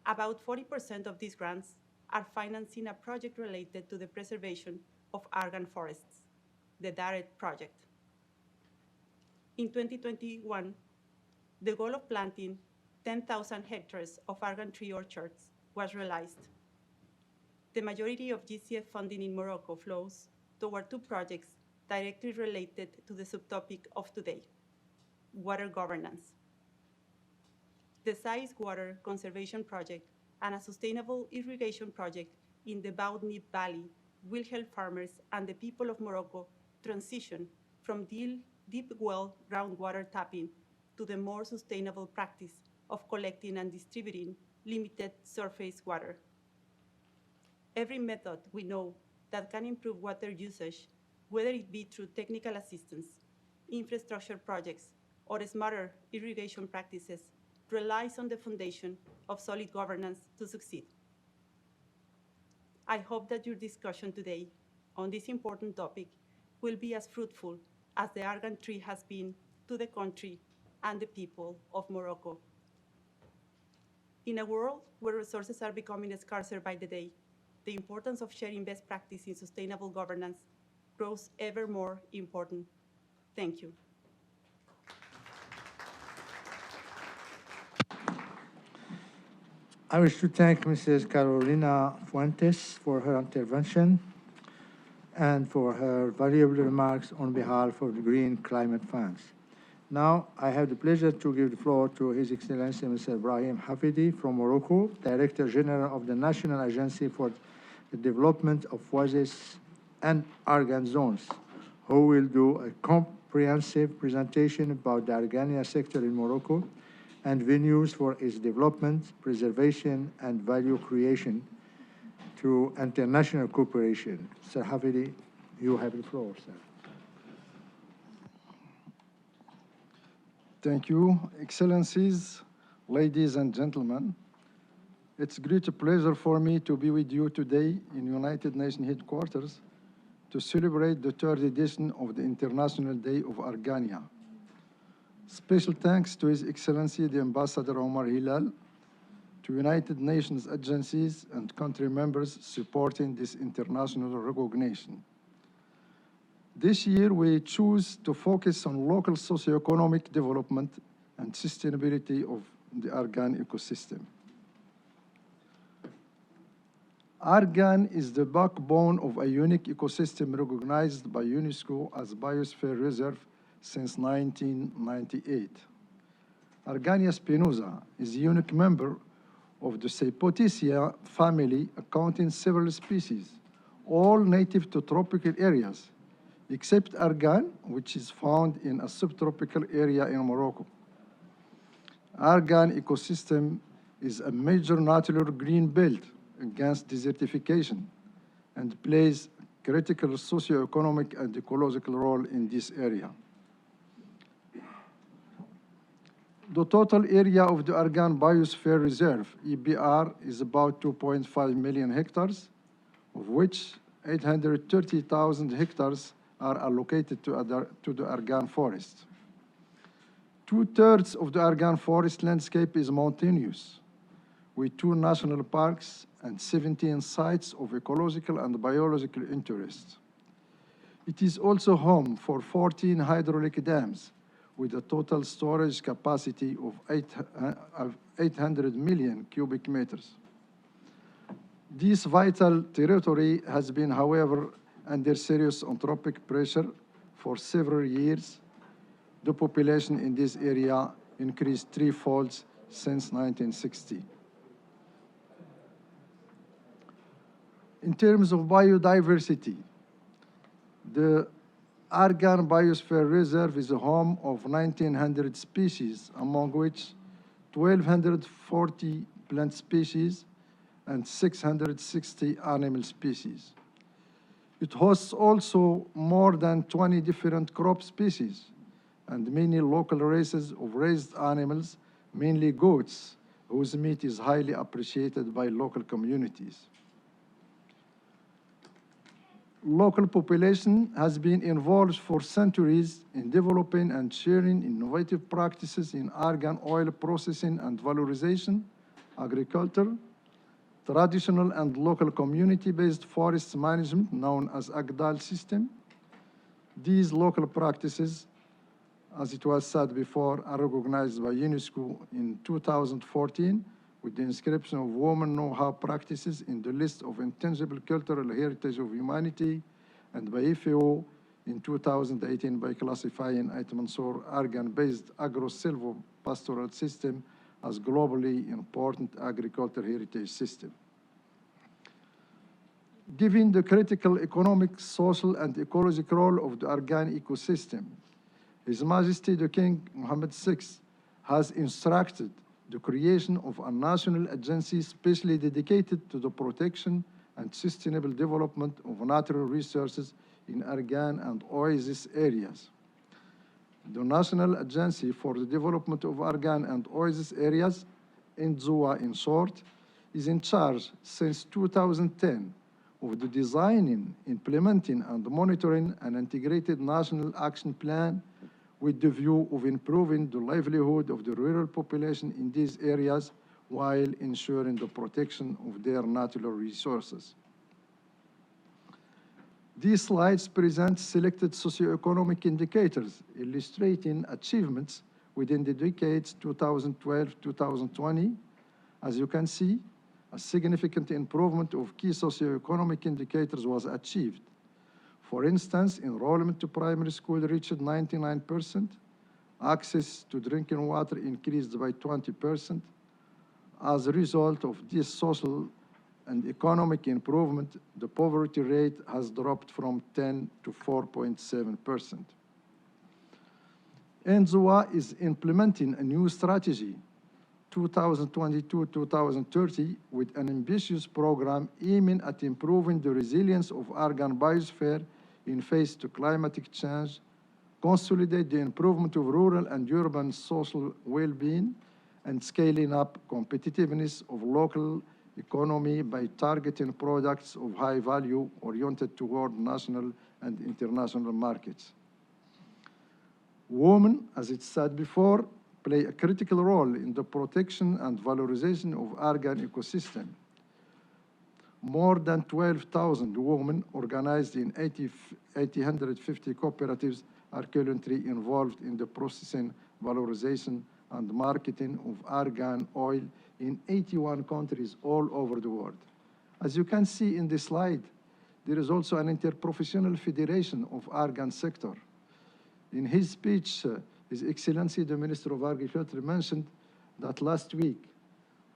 About 40% of these grants are financing a project related to the preservation of argan forests, the DARET project. In 2021, the goal of planting 10,000 hectares of argan tree orchards was realized. The majority of GCF funding in Morocco flows toward 2 projects directly related to the subtopic of today, water governance. The Sais Water Conservation Project and a sustainable irrigation project in the Baoudnib Valley will help farmers and the people of Morocco transition from deep well groundwater tapping to the more sustainable practice of collecting and distributing limited surface water. Every method we know that can improve water usage, whether it be through technical assistance, infrastructure projects, or smarter irrigation practices, relies on the foundation of solid governance to succeed. I hope that your discussion today on this important topic will be as fruitful as the argan tree has been to the country and the people of Morocco. In a world where resources are becoming scarcer by the day, the importance of sharing best practice in sustainable governance grows ever more important. Thank you. I wish to thank Mrs. Carolina Fuentes for her intervention and for her valuable remarks on behalf of the Green Climate Funds. Now, I have the pleasure to give the floor to His Excellency Mr. Ibrahim Hafidi from Morocco, Director General of the National Agency for the Development of Oases and Argan Zones, who will do a comprehensive presentation about the Argania sector in Morocco and venues for its development, preservation, and value creation through international cooperation. Sir Hafidi, you have the floor, sir. Thank you, Excellencies, ladies and gentlemen. It's a great pleasure for me to be with you today in United Nations headquarters to celebrate the third edition of the International Day of Argania. Special thanks to His Excellency the Ambassador Omar Hilal, to United Nations agencies and country members supporting this international recognition. This year, we choose to focus on local socioeconomic development and sustainability of the Argan ecosystem. Argan is the backbone of a unique ecosystem recognized by UNESCO as Biosphere Reserve since 1998. Argania spinosa is a unique member of the Seipoticia family, accounting several species, all native to tropical areas, except Argan, which is found in a subtropical area in Morocco. Argan ecosystem is a major natural green belt against desertification and plays a critical socio-economic and ecological role in this area. The total area of the Argan Biosphere Reserve, EBR, is about 2.5 million hectares, of which 830,000 hectares are allocated to the Argan forest. 2/3 of the Argan forest landscape is mountainous, with 2 national parks and 17 sites of ecological and biological interest. It is also home for 14 hydraulic dams, with a total storage capacity of 800 million cubic meters. This vital territory has been, however, under serious anthropic pressure for several years. The population in this area increased 3-fold since 1960. In terms of biodiversity, the Argan Biosphere Reserve is a home of 1,900 species, among which 1,240 plant species and 660 animal species. It hosts also more than 20 different crop species and many local races of raised animals, mainly goats, whose meat is highly appreciated by local communities. Local population has been involved for centuries in developing and sharing innovative practices in argan oil processing and valorization, agriculture, traditional and local community-based forest management known as AGDAL system. These local practices, as it was said before, are recognized by UNESCO in 2014 with the inscription of women know-how practices in the list of intangible cultural heritage of humanity, and by FAO in 2018 by classifying Ait Mansour argan-based agro-silvo-pastoral system as globally important agricultural heritage system. Given the critical economic, social, and ecological role of the Argan ecosystem, His Majesty the King Mohammed VI has instructed the creation of a national agency specially dedicated to the protection and sustainable development of natural resources in Argan and oasis areas. The National Agency for the Development of Argan and Oasis Areas, NZOA in short, is in charge since 2010 of the designing, implementing, and monitoring an integrated national action plan with the view of improving the livelihood of the rural population in these areas while ensuring the protection of their natural resources. These slides present selected socioeconomic indicators illustrating achievements within the decades 2012-2020. As you can see, a significant improvement of key socioeconomic indicators was achieved. For instance, enrollment to primary school reached 99%, access to drinking water increased by 20%. As a result of this social and economic improvement, the poverty rate has dropped from 10 to 4.7%. NZOA is implementing a new strategy, 2022-2030, with an ambitious program aiming at improving the resilience of Argan biosphere in face to climatic change, consolidate the improvement of rural and urban social well-being, and scaling up competitiveness of local economy by targeting products of high value oriented toward national and international markets. Women, as it said before, play a critical role in the protection and valorization of Argan ecosystem. More than 12,000 women organized in 850 cooperatives are currently involved in the processing, valorization, and marketing of argan oil in 81 countries all over the world. As you can see in this slide, there is also an interprofessional federation of argan sector. In his speech, His Excellency, the Minister of Agriculture, mentioned that last week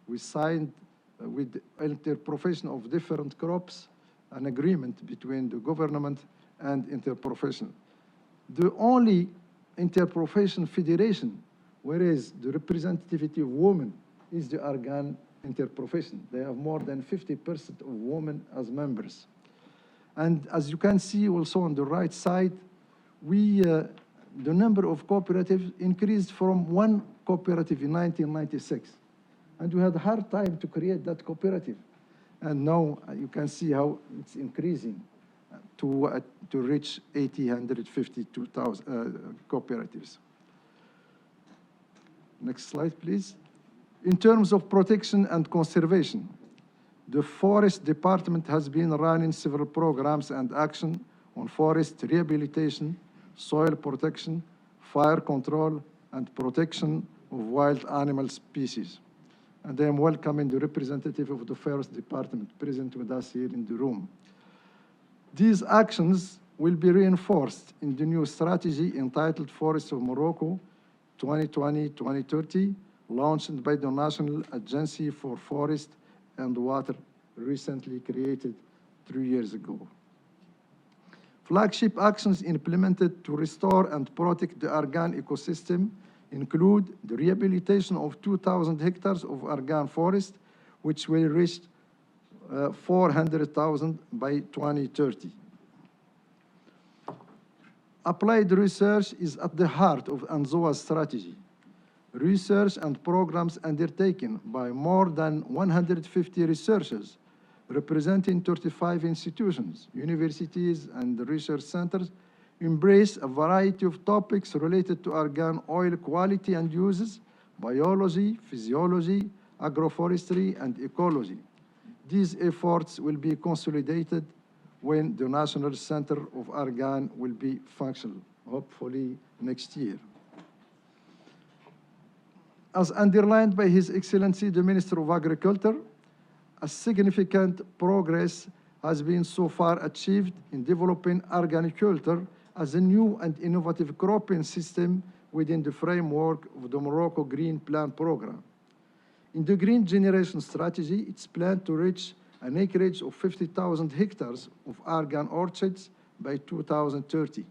we signed with the interprofession of different crops an agreement between the government and interprofession. The only interprofession federation whereas the representativity of women is the Argan interprofession. They have more than 50% of women as members. And as you can see also on the right side, the number of cooperatives increased from one cooperative in 1996. And we had a hard time to create that cooperative. And now you can see how it's increasing to reach 852,000 cooperatives. Next slide, please. In terms of protection and conservation, the Forest Department has been running several programs and action on forest rehabilitation, soil protection, fire control, and protection of wild animal species. And I am welcoming the representative of the Forest Department present with us here in the room. These actions will be reinforced in the new strategy entitled Forests of Morocco 2020-2030, launched by the National Agency for Forest and Water, recently created 3 years ago. Flagship actions implemented to restore and protect the Argan ecosystem include the rehabilitation of 2,000 hectares of Argan forest, which will reach 400,000 by 2030. Applied research is at the heart of NZOA's strategy. Research and programs undertaken by more than 150 researchers representing 35 institutions, universities, and research centers embrace a variety of topics related to argan oil quality and uses, biology, physiology, agroforestry, and ecology. These efforts will be consolidated when the National Center of Argan will be functional, hopefully next year. As underlined by His Excellency, the Minister of Agriculture, a significant progress has been so far achieved in developing arboriculture as a new and innovative cropping system within the framework of the Morocco Green Plan program. In the Green Generation Strategy, it's planned to reach an acreage of 50,000 hectares of argan orchards by 2030.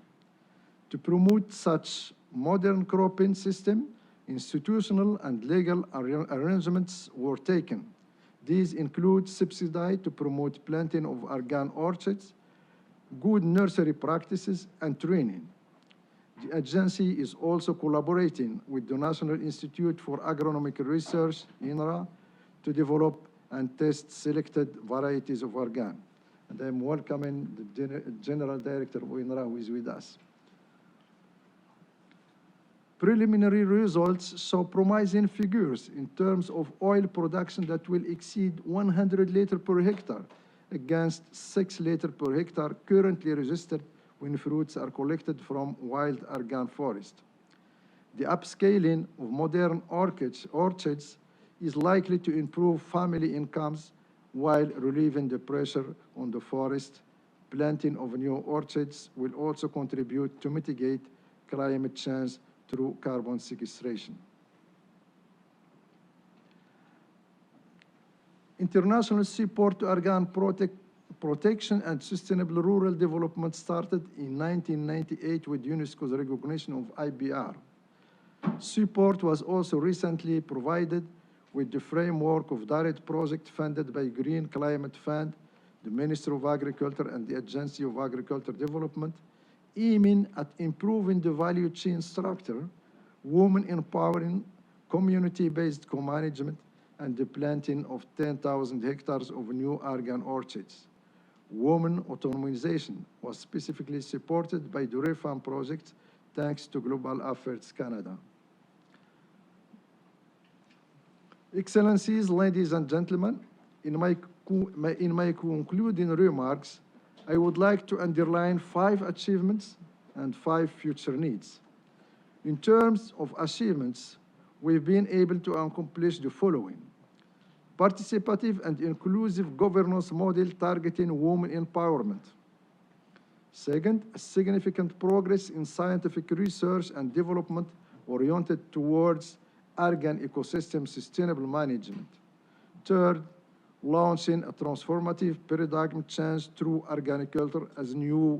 To promote such modern cropping system, institutional and legal arrangements were taken. These include subsidies to promote planting of argan orchards, good nursery practices, and training. The agency is also collaborating with the National Institute for Agronomic Research, INRA, to develop and test selected varieties of argan. And I'm welcoming the General Director of INRA who is with us. Preliminary results show promising figures in terms of oil production that will exceed 100 liters per hectare against 6 liters per hectare currently registered when fruits are collected from wild argan forest. The upscaling of modern orchards is likely to improve family incomes while relieving the pressure on the forest. Planting of new orchards will also contribute to mitigate climate change through carbon sequestration. International support to argan protection and sustainable rural development started in 1998 with UNESCO's recognition of IBR. Support was also recently provided with the framework of direct project funded by Green Climate Fund, the Ministry of Agriculture, and the Agency of Agriculture Development, aiming at improving the value chain structure, women empowering, community-based co-management, and the planting of 10,000 hectares of new argan orchards. Women autonomization was specifically supported by the REFAM project, thanks to Global Efforts Canada. Excellencies, ladies and gentlemen, in my concluding remarks, I would like to underline 5 achievements and 5 future needs. In terms of achievements, we've been able to accomplish the following: participative and inclusive governance model targeting women empowerment. Second, significant progress in scientific research and development oriented towards argan ecosystem sustainable management. Third, launching a transformative paradigm change through arboriculture as new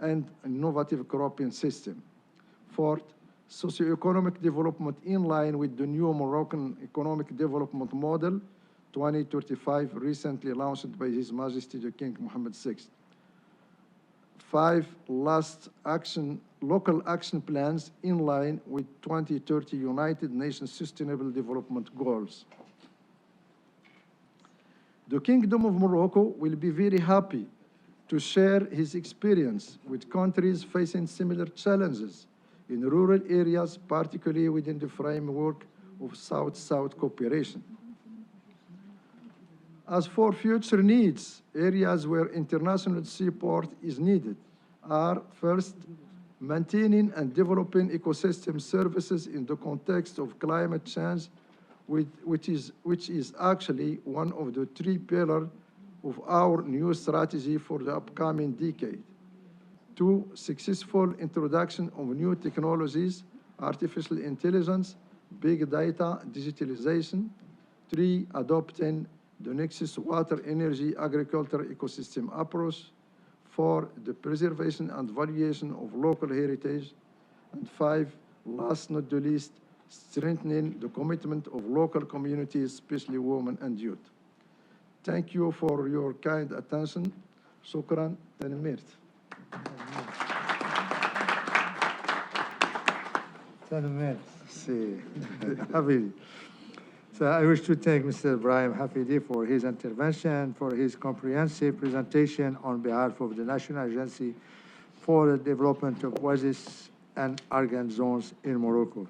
and innovative cropping system. Fourth, socioeconomic development in line with the new Moroccan economic development model 2035, recently launched by His Majesty the King Mohammed VI. 5, local action plans in line with 2030 United Nations Sustainable Development Goals. The Kingdom of Morocco will be very happy to share his experience with countries facing similar challenges in rural areas, particularly within the framework of South-South cooperation. As for future needs, areas where international support is needed are, first, maintaining and developing ecosystem services in the context of climate change, which is actually one of the 3 pillars of our new strategy for the upcoming decade. 2, successful introduction of new technologies, artificial intelligence, big data, digitalization. 3, adopting the Nexus Water Energy Agriculture Ecosystem approach. 4, the preservation and valuation of local heritage. And 5, last not the least, strengthening the commitment of local communities, especially women and youth. Thank you for your kind attention. Shukran, Tanmirt. Tanmirt, see, Hafidi. So I wish to thank Mr. Ibrahim Hafidi for his intervention, for his comprehensive presentation on behalf of the National Agency for the Development of Oasis and Argan Zones in Morocco.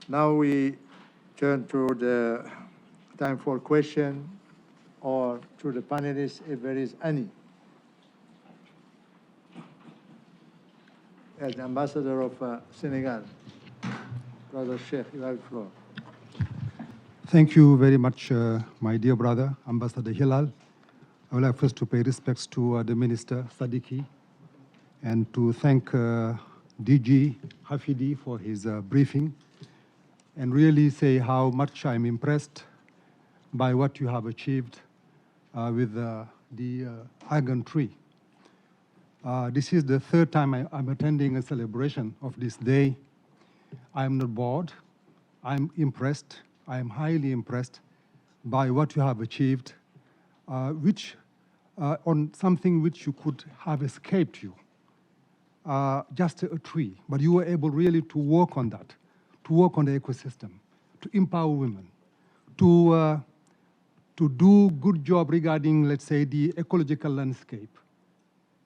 Now we turn to the time for question or to the panelists, if there is any. As the Ambassador of Senegal, Brother Sheikh, you have the floor. Thank you very much, my dear brother, Ambassador Hilal. I would like first to pay respects to the Minister Sadiki and to thank DG Hafidi for his briefing and really say how much I'm impressed by what you have achieved with the argan tree. This is the 3rd time I'm attending a celebration of this day. I'm not bored. I'm impressed. I am highly impressed by what you have achieved, which on something which you could have escaped you, just a tree. But you were able really to work on that, to work on the ecosystem, to empower women, to do good job regarding, let's say, the ecological landscape,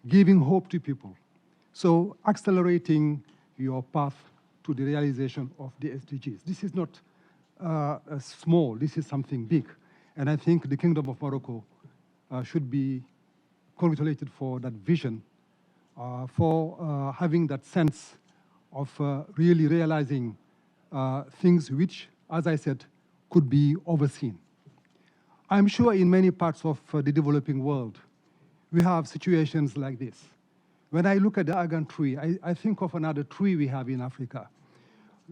giving hope to people. So accelerating your path to the realization of the SDGs. This is not small, this is something big. And I think the Kingdom of Morocco should be congratulated for that vision, for having that sense of really realizing things which, as I said, could be overseen. I'm sure in many parts of the developing world, we have situations like this. When I look at the argan tree, I think of another tree we have in Africa.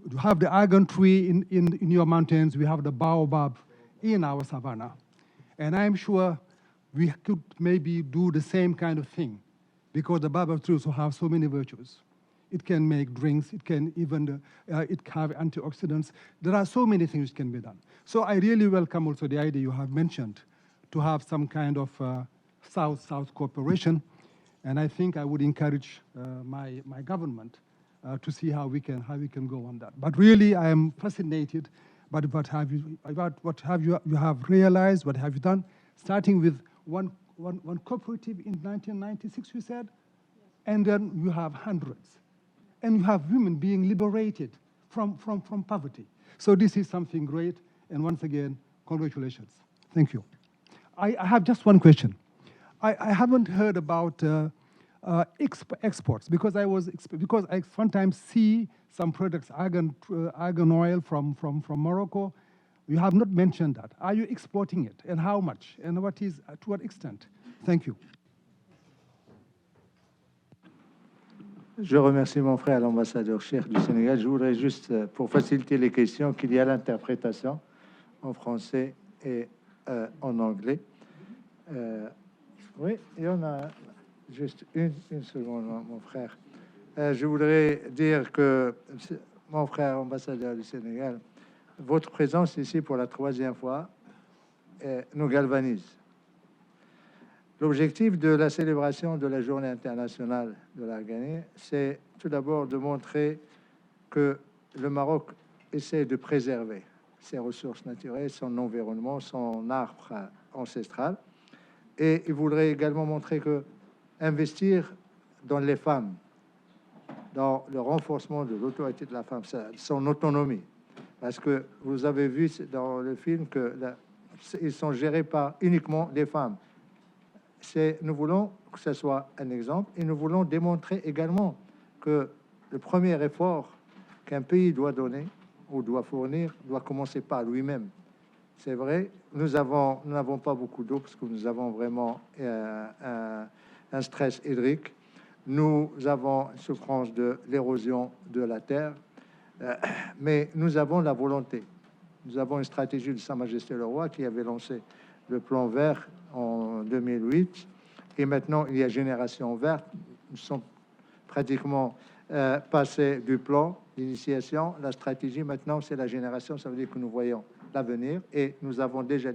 You have the argan tree in your mountains, we have the baobab in our savanna. And I'm sure we could maybe do the same kind of thing, because the baobab trees have so many virtues. It can make drinks, it can even it have antioxidants. There are so many things that can be done. So I really welcome also the idea you have mentioned to have some kind of South-South cooperation. And I think I would encourage my government to see how we can go on that. But really, I am fascinated by what have you realized, what have you done, starting with one cooperative in 1996, you said, and then you have hundreds. And you have women being liberated from poverty. So this is something great, and once again, congratulations. Thank you. I have just one question. I haven't heard about exports, because I sometimes see some products, argan oil from Morocco. You have not mentioned that. Are you exporting it, and how much, and to what extent? Thank you. Je remercie mon frère, l'ambassadeur Cheikh du Sénégal. Je voudrais juste, pour faciliter les questions, qu'il y ait l'interprétation en français et en anglais. Oui, il y en a juste une seconde, mon frère. Je voudrais dire que, mon frère ambassadeur du Sénégal, votre présence ici pour la 3e fois nous galvanise. L'objectif de la célébration de la Journée internationale de l'Arganie, c'est tout d'abord de montrer que le Maroc essaie de préserver ses ressources naturelles, son environnement, son arbre ancestral. Et il voudrait également montrer que investir dans les femmes, dans le renforcement de l'autorité de la femme, son autonomie, parce que vous avez vu dans le film qu'ils sont gérés par uniquement des femmes. Nous voulons que ce soit un exemple, et nous voulons démontrer également que le premier effort qu'un pays doit donner ou doit fournir doit commencer par lui-même. C'est vrai, nous n'avons pas beaucoup d'eau parce que nous avons vraiment un stress hydrique. Nous avons une souffrance de l'érosion de la terre, mais nous avons la volonté. Nous avons une stratégie de Sa Majesté le Roi qui avait lancé le plan vert en 2008, et maintenant il y a Génération Verte. Nous sommes pratiquement passés du plan d'initiation. La stratégie maintenant, c'est la génération. Ça veut dire que nous voyons l'avenir, et nous avons déjà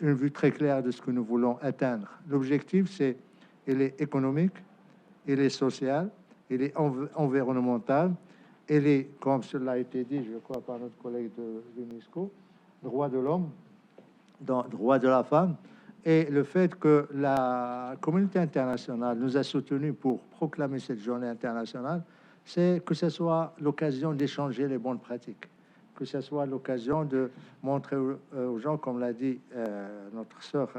une vue très claire de ce que nous voulons atteindre. L'objectif, il est économique, il est social, il est environnemental, il est, comme cela a été dit, je crois, par notre collègue de l'UNESCO, droit de l'homme, droit de la femme, et le fait que la communauté internationale nous a soutenus pour proclamer cette journée internationale, c'est que ce soit l'occasion d'échanger les bonnes pratiques, que ce soit l'occasion de montrer aux gens, comme l'a dit notre sœur,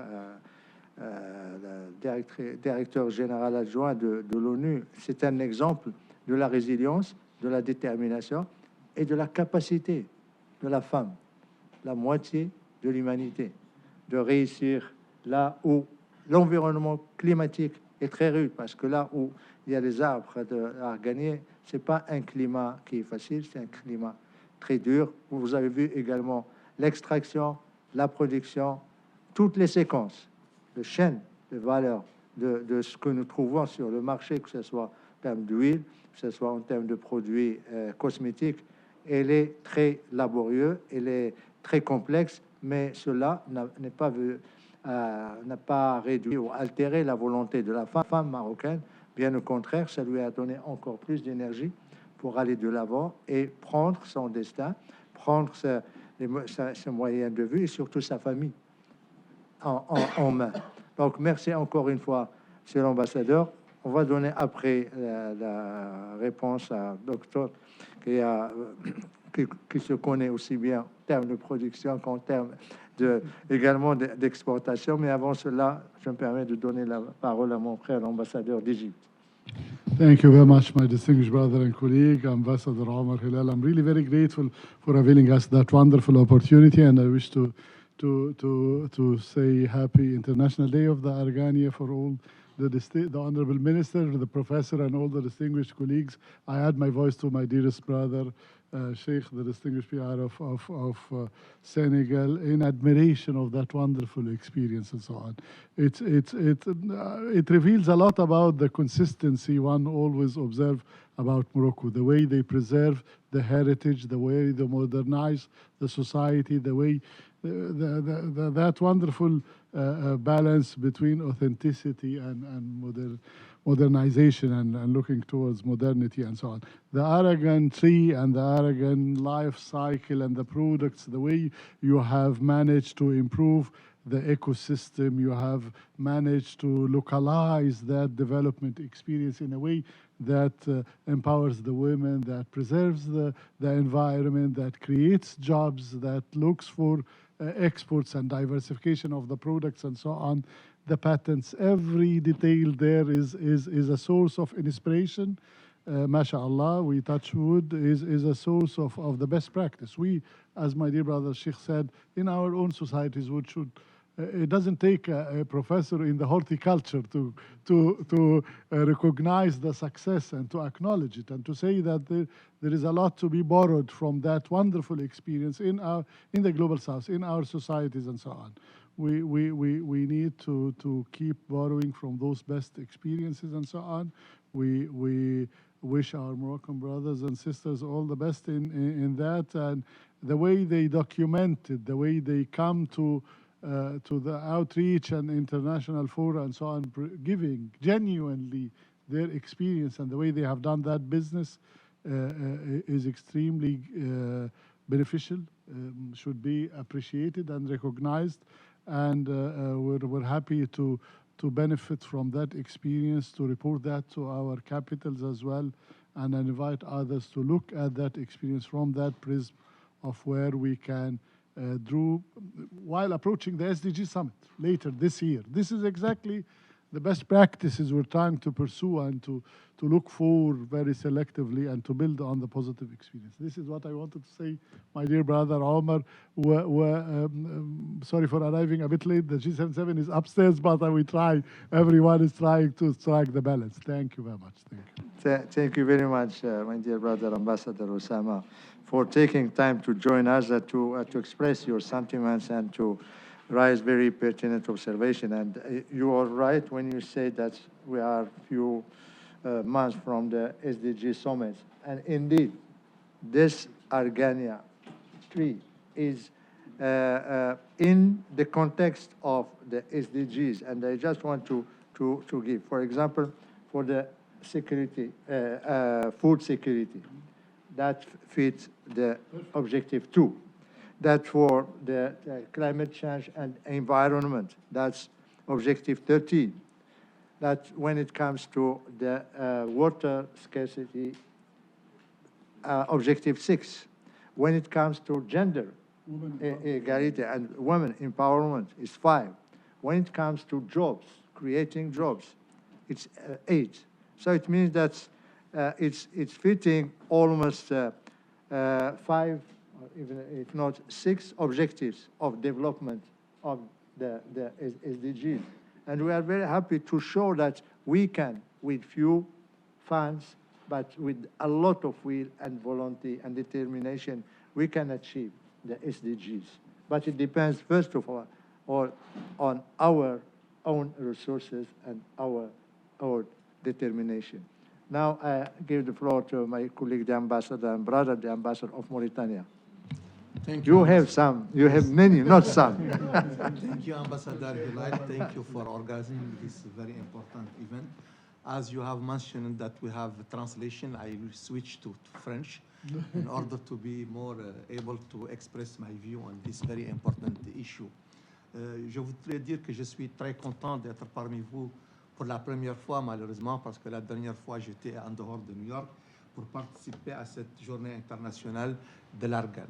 directeur général adjoint de l'ONU, c'est un exemple de la résilience, de la détermination et de la capacité de la femme, la moitié de l'humanité, de réussir là où l'environnement climatique est très rude, parce que là où il y a les arbres à gagner, c'est pas un climat qui est facile, c'est un climat très dur. Vous avez vu également l'extraction, la production, toutes les séquences de chaîne de valeur de ce que nous trouvons sur le marché, que ce soit termes d'huile, que ce soit en termes de produits cosmétiques, elle est très laborieuse, elle est très complexe, mais cela n'a pas réduit ou altéré la volonté de la femme marocaine. Bien au contraire, ça lui a donné encore plus d'énergie pour aller de l'avant et prendre son destin, prendre ses moyens de vie et surtout sa famille en main. Donc, merci encore une fois, Monsieur l'ambassadeur. On va donner après la réponse à docteur qui se connaît aussi bien en termes de production qu'en termes également d'exportation. Mais avant cela, je me permets de donner la parole à mon frère, l'ambassadeur d'Égypte. Thank you very much, my distinguished brother and colleague, Ambassador Omar Hilal. I'm really very grateful for availing us that wonderful opportunity, and I wish to say Happy International Day of the Argania for all the Honorable Minister, the Professor, and all the distinguished colleagues. I add my voice to my dearest brother, Sheikh, the distinguished PR of Senegal, in admiration of that wonderful experience and so on. It reveals a lot about the consistency one always observe about Morocco, the way they preserve the heritage, the way they modernize the society, the way that wonderful balance between authenticity and modernization and looking towards modernity and so on. The Aragon tree and the Aragon life cycle and the products, the way you have managed to improve the ecosystem, you have managed to localize that development experience in a way that empowers the women, that preserves the environment, that creates jobs, that looks for exports and diversification of the products and so on. The patents, every detail there is a source of inspiration. MashaAllah, we touch wood, is a source of the best practice. We, as my dear brother Sheikh said, in our own societies, it doesn't take a professor in the horticulture to recognize the success and to acknowledge it and to say that there is a lot to be borrowed from that wonderful experience in the global south, in our societies and so on. We need to keep borrowing from those best experiences and so on. We wish our Moroccan brothers and sisters all the best in that, and the way they documented, the way they come to the outreach and international fora and so on, giving genuinely their experience and the way they have done that business is extremely beneficial, should be appreciated and recognized. And we're happy to benefit from that experience, to report that to our capitals as well, and invite others to look at that experience from that prism of where we can draw while approaching the SDG summit later this year. This is exactly the best practices we're trying to pursue and to look for very selectively and to build on the positive experience. This is what I wanted to say, my dear brother Omar. Sorry for arriving a bit late. The G77 is upstairs, but everyone is trying to strike the balance. Thank you very much. Thank you. Thank you very much, my dear brother Ambassador Osama, for taking time to join us to express your sentiments and to raise very pertinent observation. And you are right when you say that we are few months from the SDG summit. And indeed, this Argania tree is in the context of the SDGs. And I just want to give, for example, for the security, food security, that fits the objective 2. That for the climate change and environment, that's objective 13. That when it comes to the water scarcity, objective 6. When it comes to gender equality and women empowerment is 5. When it comes to jobs, creating jobs, it's 8. So it means that it's fitting almost 5, even if not 6 objectives of development of the SDGs. And we are very happy to show that we can, with few funds, but with a lot of will and volunteer and determination, we can achieve the SDGs. But it depends, first of all on our own resources and our determination. Now I give the floor to my colleague, the ambassador, and brother, the ambassador of Mauritania. Thank You have some, you have many, not some. Thank you, Ambassador Hilal. Thank you for organizing this very important event. As you have mentioned that we have translation, I will switch to French in order to be more able to express my view on this very important issue. Je voudrais dire que je suis très content d'être parmi vous pour la première fois, malheureusement, parce que la dernière fois, j'étais en dehors de New York pour participer à cette journée internationale de l'argan.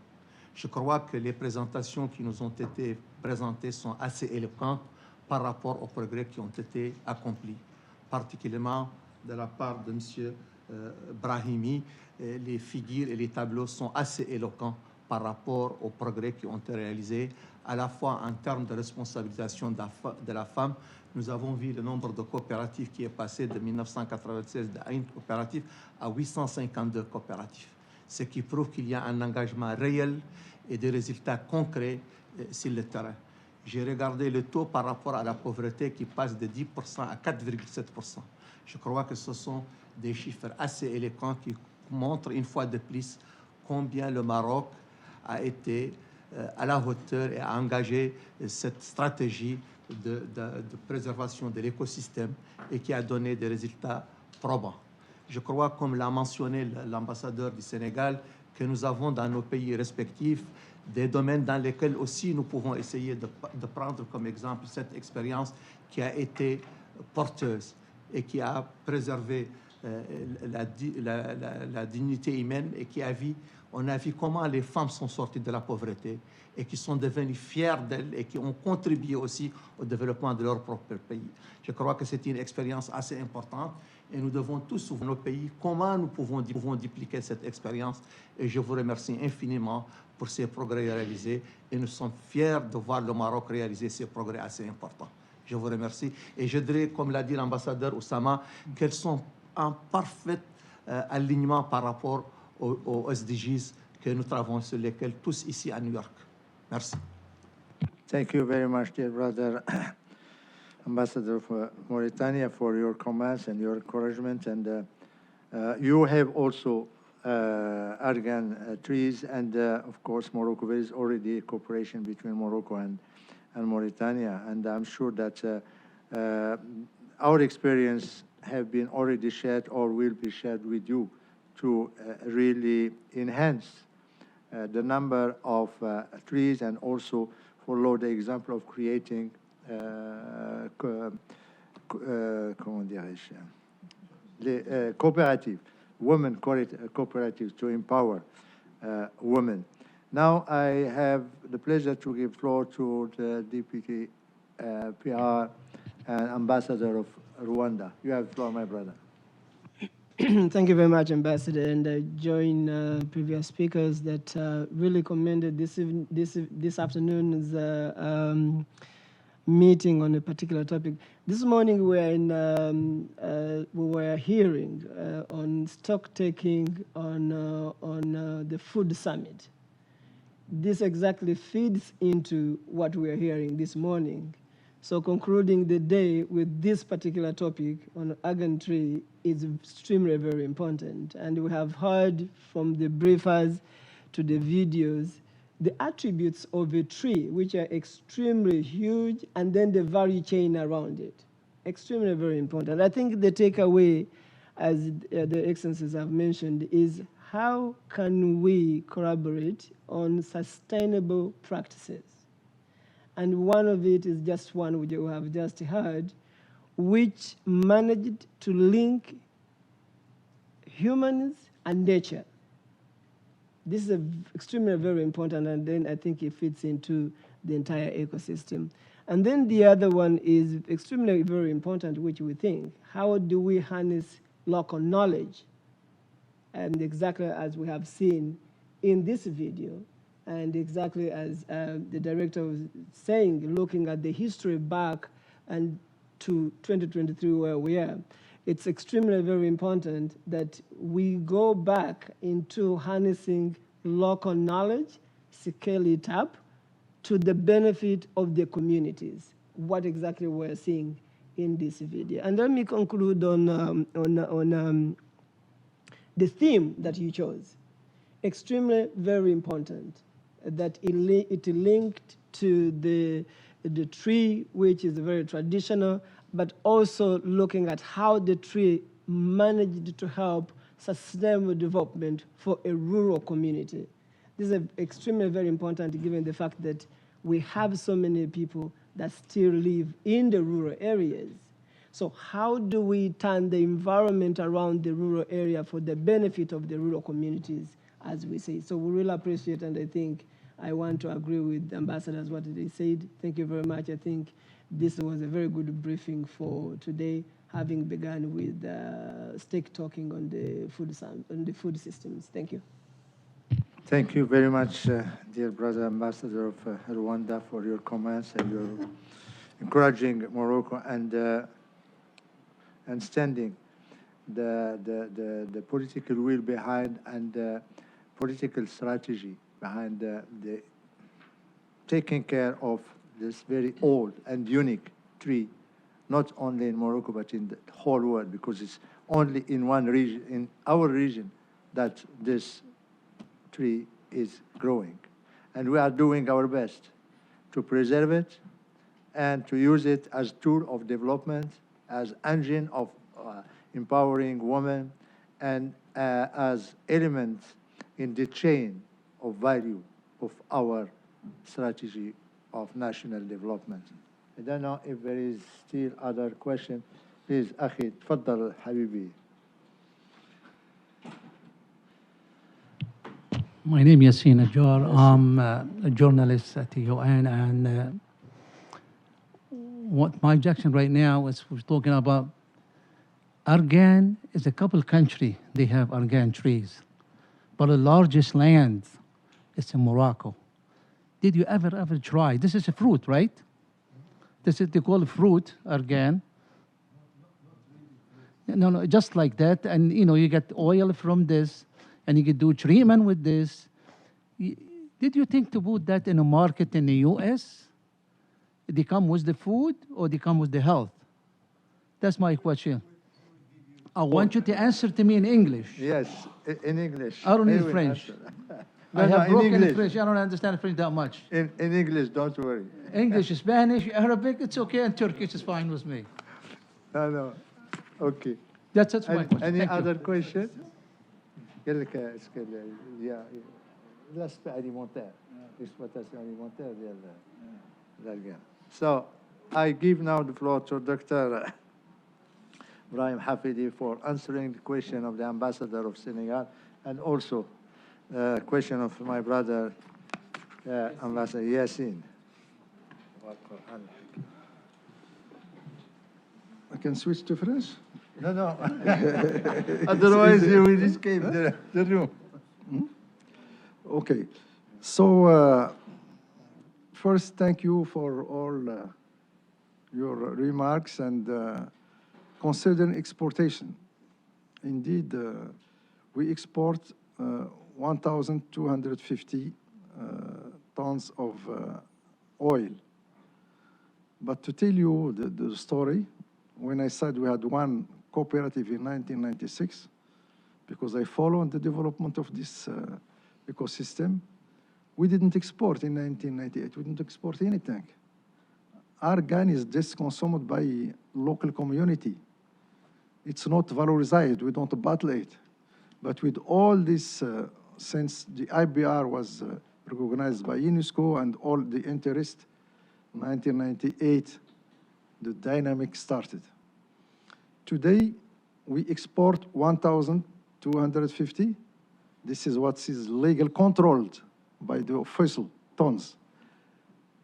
Je crois que les présentations qui nous ont été présentées sont assez éloquentes par rapport aux progrès qui ont été accomplis, particulièrement de la part de M. Brahimi. Les figures et les tableaux sont assez éloquents par rapport aux progrès qui ont été réalisés, à la fois en termes de responsabilisation de la femme. Nous avons vu le nombre de coopératives qui est passé de 1996 d'une coopérative à 852 coopératives, ce qui prouve qu'il y a un engagement réel et des résultats concrets sur le terrain. J'ai regardé le taux par rapport à la pauvreté qui passe de 10% à 4,7%. Je crois que ce sont des chiffres assez éloquents qui montrent une fois de plus combien le Maroc a été à la hauteur et a engagé cette stratégie de préservation de l'écosystème et qui a donné des résultats probants. Je crois, comme l'a mentionné l'ambassadeur du Sénégal, que nous avons dans nos pays respectifs des domaines dans lesquels aussi nous pouvons essayer de prendre comme exemple cette expérience qui a été porteuse et qui a préservé la dignité humaine et qui a vu, on a vu comment les femmes sont sorties de la pauvreté et qui sont devenues fières d'elles et qui ont contribué aussi au développement de leur propre pays. Je crois que c'est une expérience assez importante et nous devons tous ouvrir nos pays comment nous pouvons dupliquer cette expérience. Et je vous remercie infiniment pour ces progrès réalisés et nous sommes fiers de voir le Maroc réaliser ces progrès assez importants. Je vous remercie et je dirais, comme l'a dit l'ambassadeur Oussama, qu'elles sont en parfait alignement par rapport aux SDGs que nous travaillons sur lesquels tous ici à New York. Merci. Thank you very much, dear brother, Ambassador of Mauritania, for your comments and your encouragement. And you have also argan trees, and of course, Morocco. There is already a cooperation between Morocco and Mauritania, and I'm sure that our experience have been already shared or will be shared with you to really enhance the number of trees and also follow the example of creating cooperative, women cooperatives to empower women. Now I have the pleasure to give floor to the Deputy PR and Ambassador of Rwanda. You have the floor, my brother. Thank you very much, Ambassador, and I join previous speakers that really commended this afternoon's meeting on a particular topic. This morning we were hearing on stock taking on the food summit. This exactly feeds into what we are hearing this morning. So concluding the day with this particular topic on argan tree is extremely very important. And we have heard from the briefers to the videos the attributes of a tree, which are extremely huge, and then the value chain around it. Extremely very important. I think the takeaway, as the excellencies have mentioned, is how can we collaborate on sustainable practices? And one of it is just one which you have just heard, which managed to link humans and nature. This is extremely very important, and then I think it fits into the entire ecosystem. And then the other one is extremely very important, which we think, how do we harness local knowledge? And exactly as we have seen in this video, and exactly as the director was saying, looking at the history back and to 2023 where we are, it's extremely very important that we go back into harnessing local knowledge, scale it up to the benefit of the communities, what exactly we're seeing in this video. And let me conclude on the theme that you chose, extremely very important, that it linked to the tree, which is very traditional, but also looking at how the tree managed to help sustainable development for a rural community. This is extremely very important given the fact that we have so many people that still live in the rural areas. So how do we turn the environment around the rural area for the benefit of the rural communities, as we say? So we really appreciate, and I think I want to agree with ambassadors what they said. Thank you very much. I think this was a very good briefing for today, having begun with stake talking on the food systems. Thank you. Thank you very much, dear brother ambassador of Rwanda, for your comments and your encouraging Morocco and standing the political will behind and the political strategy behind the taking care of this very old and unique tree, not only in Morocco, but in the whole world, because it's only in one region, in our region, that this tree is growing. And we are doing our best to preserve it and to use it as tool of development, as engine of empowering women, and as element in the chain of value of our strategy of national development. I don't know if there is still other question. Please, أخي تفضل حبيبي. My name is Yassine Ajjar. I'm a journalist at the UN, and what my objection right now is we're talking about Argan is a couple country, they have Argan trees, but the largest land is in Morocco. Did you ever try? This is a fruit, right? This is, they call it fruit, Argan. No, just like that, and you know, you get oil from this, and you can do treatment with this. Did you think to put that in a market in the US? They come with the food or they come with the health? That's my question. I want you to answer to me in English. Yes, in English. I don't need French. I have broken French. I don't understand French that much. In English, don't worry. English, Spanish, Arabic, it's okay, and Turkish is fine with me. No. Okay. That's my question. Any Thank you. other question? قال لك l'aspect alimentaire, l'exploitation alimentaire de l'Argan. So I give now the floor to Dr. Ibrahim Hafidi for answering the question of the ambassador of Senegal and also the question of my brother, Ambassador Yassine. I can switch to French? No. Otherwise, you will escape the room. Okay. So, first, thank you for all your remarks and considering exportation. Indeed, we export 1,250 tons of oil. But to tell you the story, when I said we had one cooperative in 1996, because I followed the development of this ecosystem, we didn't export in 1998. We didn't export anything. Argan is just consumed by local community. It's not valorized. We don't battle it. But with all this, since the IBR was recognized by UNESCO and all the interest, 1998, the dynamic started. Today, we export 1,250. This is what is legal controlled by the official tons.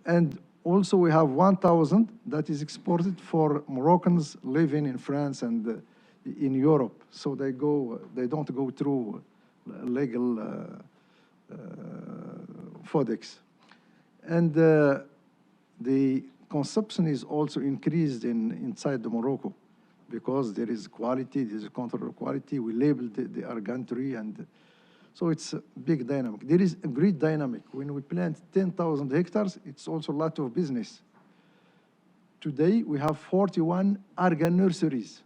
And also we have 1,000 that is exported for Moroccans living in France and in Europe. So they don't go through legal FODEX. And the consumption is also increased inside the Morocco because there is quality, there is a control of quality. We labeled the Argan tree, and so it's a big dynamic. There is a great dynamic. When we plant 10,000 hectares, it's also a lot of business. Today, we have 41 Argan nurseries.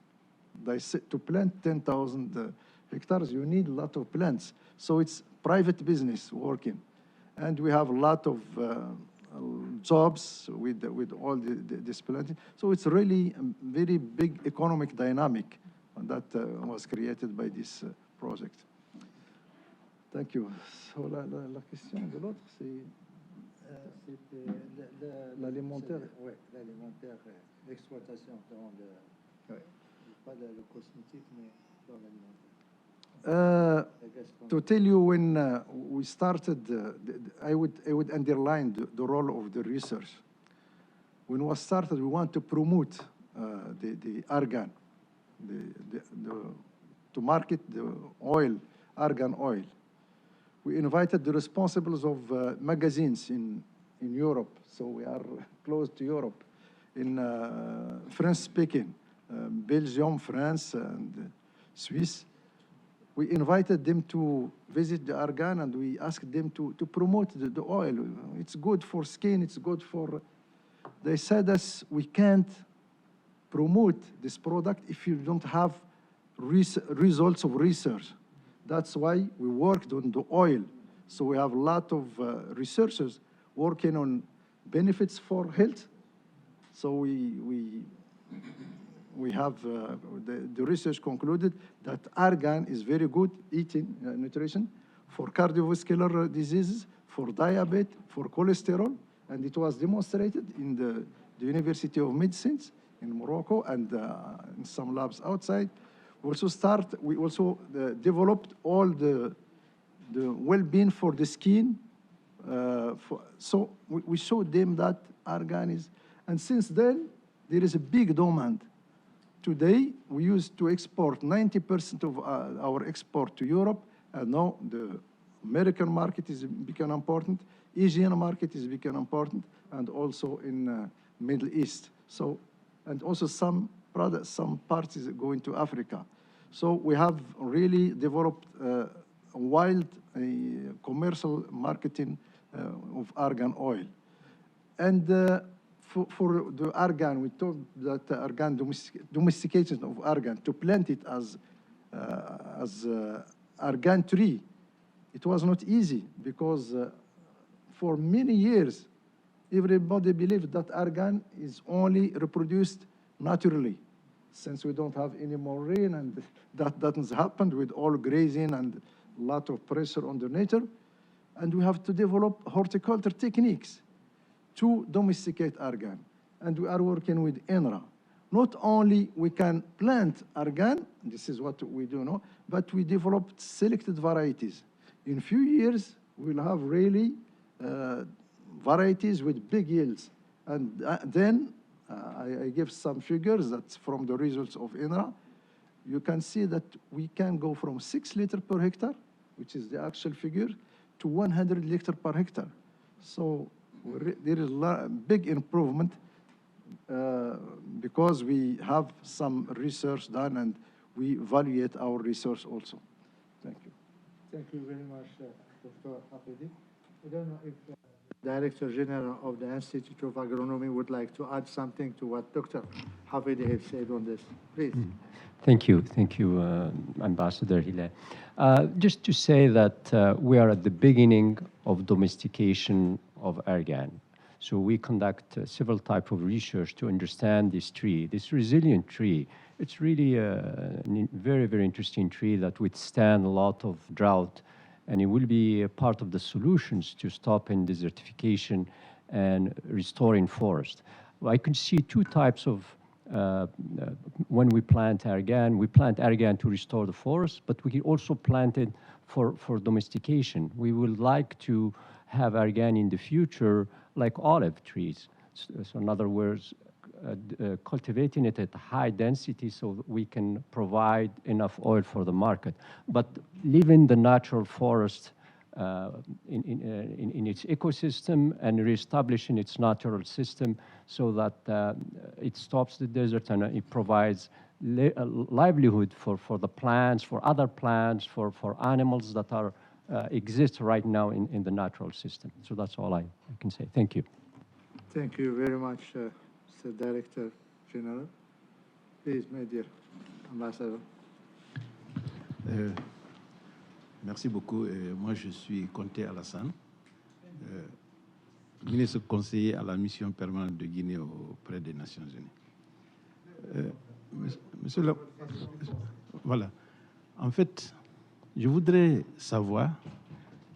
To plant 10,000 hectares, you need a lot of plants. So it's private business working. And we have a lot of jobs with all this planting. So it's really a very big economic dynamic that was created by this project. Thank you. So la question de l'autre, c'est l'alimentaire. Oui, l'alimentaire, l'exploitation dans le, pas le cosmétique, mais dans l'alimentaire. To tell you, when we started, I would underline the role of the research. When we started, we want to promote the argan, to market the oil, argan oil. We invited the responsibles of magazines in Europe, so we are close to Europe, in French-speaking, Belgium, France, and Swiss. We invited them to visit the argan, and we asked them to promote the oil. It's good for skin, it's good for... They said us, we can't promote this product if you don't have results of research. That's why we worked on the oil. So we have a lot of researchers working on benefits for health. So we have, the research concluded that argan is very good eating nutrition for cardiovascular diseases, for diabetes, for cholesterol, and it was demonstrated in the University of Medicine in Morocco and in some labs outside. We also developed all the well-being for the skin. So we showed them that argan is, and since then, there is a big demand. Today, we used to export 90% of our export to Europe, and now the American market is becoming important, Asian market is becoming important, and also in Middle East. So, and also some products, some parts is going to Africa. So we have really developed a wild commercial marketing of argan oil. And for the argan, we thought that argan, domestication of argan, to plant it as argan tree, it was not easy because for many years, everybody believed that argan is only reproduced naturally. Since we don't have any more rain, and that doesn't happen with all grazing and a lot of pressure on the nature, and we have to develop horticulture techniques to domesticate argan. And we are working with INRA. Not only we can plant argan, this is what we do now, but we developed selected varieties. In a few years, we'll have really varieties with big yields. And then I give some figures that's from the results of INRA. You can see that we can go from 6 liters per hectare, which is the actual figure, to 100 liters per hectare. So there is a big improvement because we have some research done and we evaluate our research also. Thank you. Thank you very much, Dr. Hafidi. I don't know if Director General of the Institute of Agronomy would like to add something to what Dr. Hafidi has said on this. Please. Thank you, Ambassador Hile. Just to say that we are at the beginning of domestication of argan. So we conduct several types of research to understand this tree, this resilient tree. It's really a very, very interesting tree that withstands a lot of drought, and it will be a part of the solutions to stopping desertification and restoring forest. I could see two types of when we plant argan to restore the forest, but we also plant it for domestication. We would like to have argan in the future like olive trees. So in other words, cultivating it at high density so that we can provide enough oil for the market. But leaving the natural forest in its ecosystem and reestablishing its natural system so that it stops the desert and it provides livelihood for the plants, for other plants, for animals that are exist right now in the natural system. So that's all I can say. Thank you. Thank you very much, Mr. Director General. Please, my dear Ambassador. Merci beaucoup. Moi, je suis Conté Alassane, ministre conseiller à la mission permanente de Guinée auprès des Nations Unies. Monsieur le... Voilà. En fait, je voudrais savoir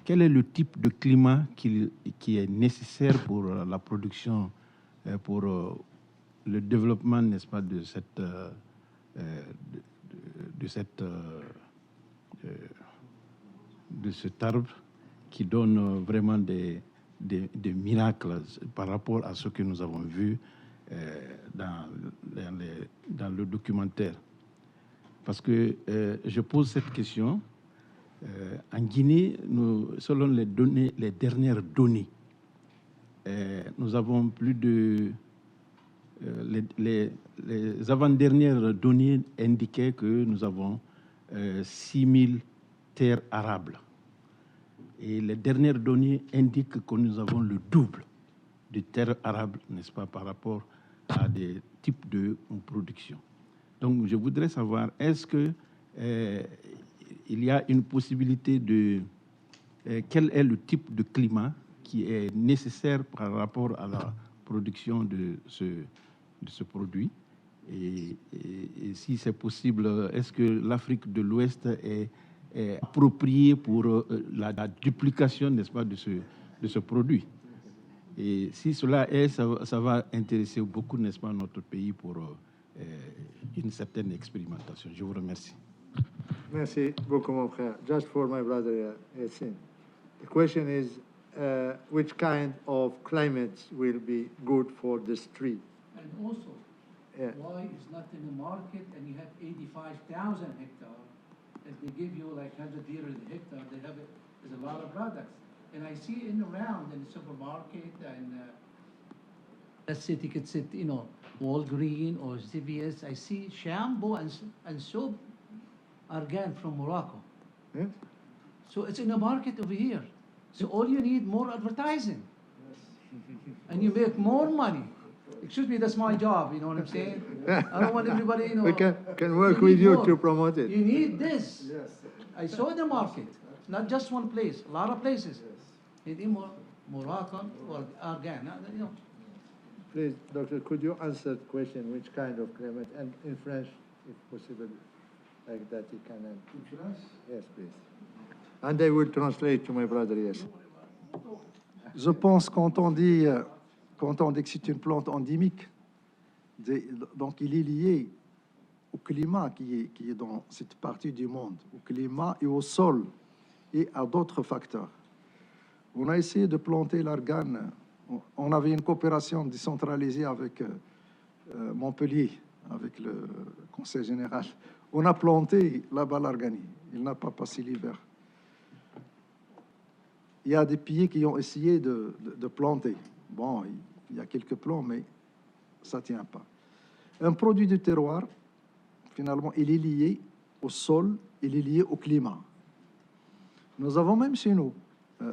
quel est le type de climat qui est nécessaire pour la production, pour le développement, n'est-ce pas, de cet arbre qui donne vraiment des miracles par rapport à ce que nous avons vu dans le documentaire. Parce que je pose cette question. En Guinée, selon les dernières données, nous avons plus de... les avant-dernières données indiquaient que nous avons 6000 terres arables. Et les dernières données indiquent que nous avons le double de terres arables, n'est-ce pas, par rapport à des types de production. Donc, je voudrais savoir, est-ce que il y a une possibilité de... quel est le type de climat qui est nécessaire par rapport à la production de ce produit? Et si c'est possible, est-ce que l'Afrique de l'Ouest est appropriée pour la duplication, n'est-ce pas, de ce produit? Et si cela est, ça va intéresser beaucoup, n'est-ce pas, notre pays pour une certaine expérimentation. Je vous remercie. Merci beaucoup, mon frère. Just for my brother Yassine. The question is, which kind of climate will be good for this tree? And also, why it's not in the market and you have 85,000 hectares, if they give you like 100 lira a hectare, there's a lot of products. And I see around in the supermarket and let's say you could sit, Walgreen or CVS, I see shampoo and soap argan from Morocco. Yes. So it's in the market over here. So all you need more advertising. And you make more money. Excuse me, that's my job, you know what I'm saying? I don't want everybody, We can work with you to promote it. You need this. Yes. I saw the market, not just one place, a lot of places. You need more Moroccan or argan, Please, doctor, could you answer the question, which kind of climate, and in French, if possible, like that you can. In French? Yes, please. And I will translate to my brother, yes. Je pense quand on dit que c'est une plante endémique, donc il est lié au climat qui est dans cette partie du monde, au climat et au sol et à d'autres facteurs. On a essayé de planter l'argan. On avait une coopération décentralisée avec Montpellier, avec le Conseil général. On a planté là-bas l'arganie. Il n'a pas passé l'hiver. Il y a des pays qui ont essayé de planter. Bon, il y a quelques plants, mais ça ne tient pas. Un produit du terroir, finalement, il est lié au sol, il est lié au climat. Nous avons même chez nous,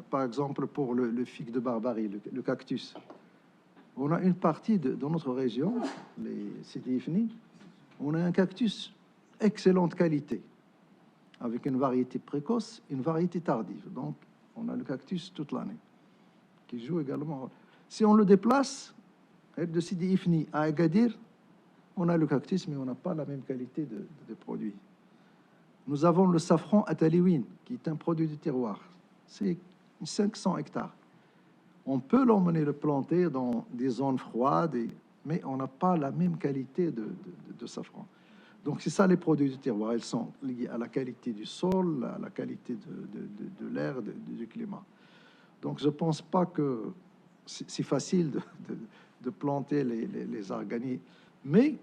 par exemple, pour le fig de Barbarie, le cactus. On a une partie de notre région, les Sidi Ifni, on a un cactus excellente qualité, avec une variété précoce, une variété tardive. Donc, on a le cactus toute l'année, qui joue également. Si on le déplace de Sidi Ifni à Agadir, on a le cactus, mais on n'a pas la même qualité de produit. Nous avons le safran Ataliwin, qui est un produit du terroir. C'est 500 hectares. On peut l'emmener le planter dans des zones froides, mais on n'a pas la même qualité de safran. Donc, c'est ça les produits du terroir. Ils sont liés à la qualité du sol, à la qualité de l'air, du climat. Donc, je ne pense pas que c'est facile de planter les arganiers. Mais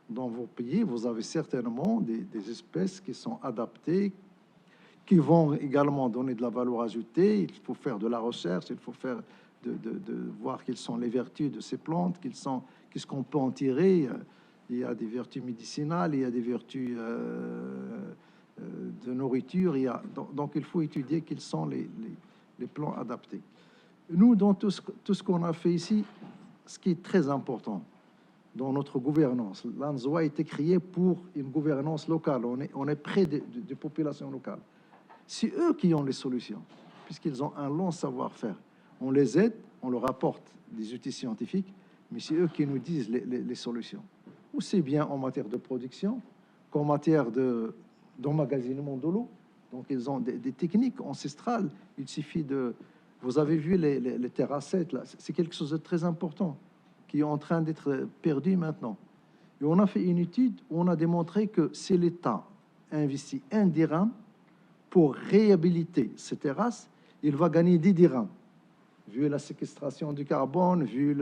dans vos pays, vous avez certainement des espèces qui sont adaptées, qui vont également donner de la valeur ajoutée. Il faut faire de la recherche, il faut faire de voir quelles sont les vertus de ces plantes, qu'est-ce qu'on peut en tirer. Il y a des vertus médicinales, il y a des vertus de nourriture. Donc, il faut étudier quels sont les plants adaptés. Nous, dans tout ce qu'on a fait ici, ce qui est très important, dans notre gouvernance. L'ANZOA a été créé pour une gouvernance locale. On est près des populations locales. C'est eux qui ont les solutions, puisqu'ils ont un long savoir-faire. On les aide, on leur apporte des outils scientifiques, mais c'est eux qui nous disent les solutions. Aussi bien en matière de production qu'en matière d'emmagasinement de l'eau. Donc, ils ont des techniques ancestrales. Il suffit de... Vous avez vu les terrassettes, là. C'est quelque chose de très important qui est en train d'être perdu maintenant. Et on a fait une étude où on a démontré que si l'État investit 1 dirham pour réhabiliter ces terrasses, il va gagner 10 dirhams. Vu la séquestration du carbone, vu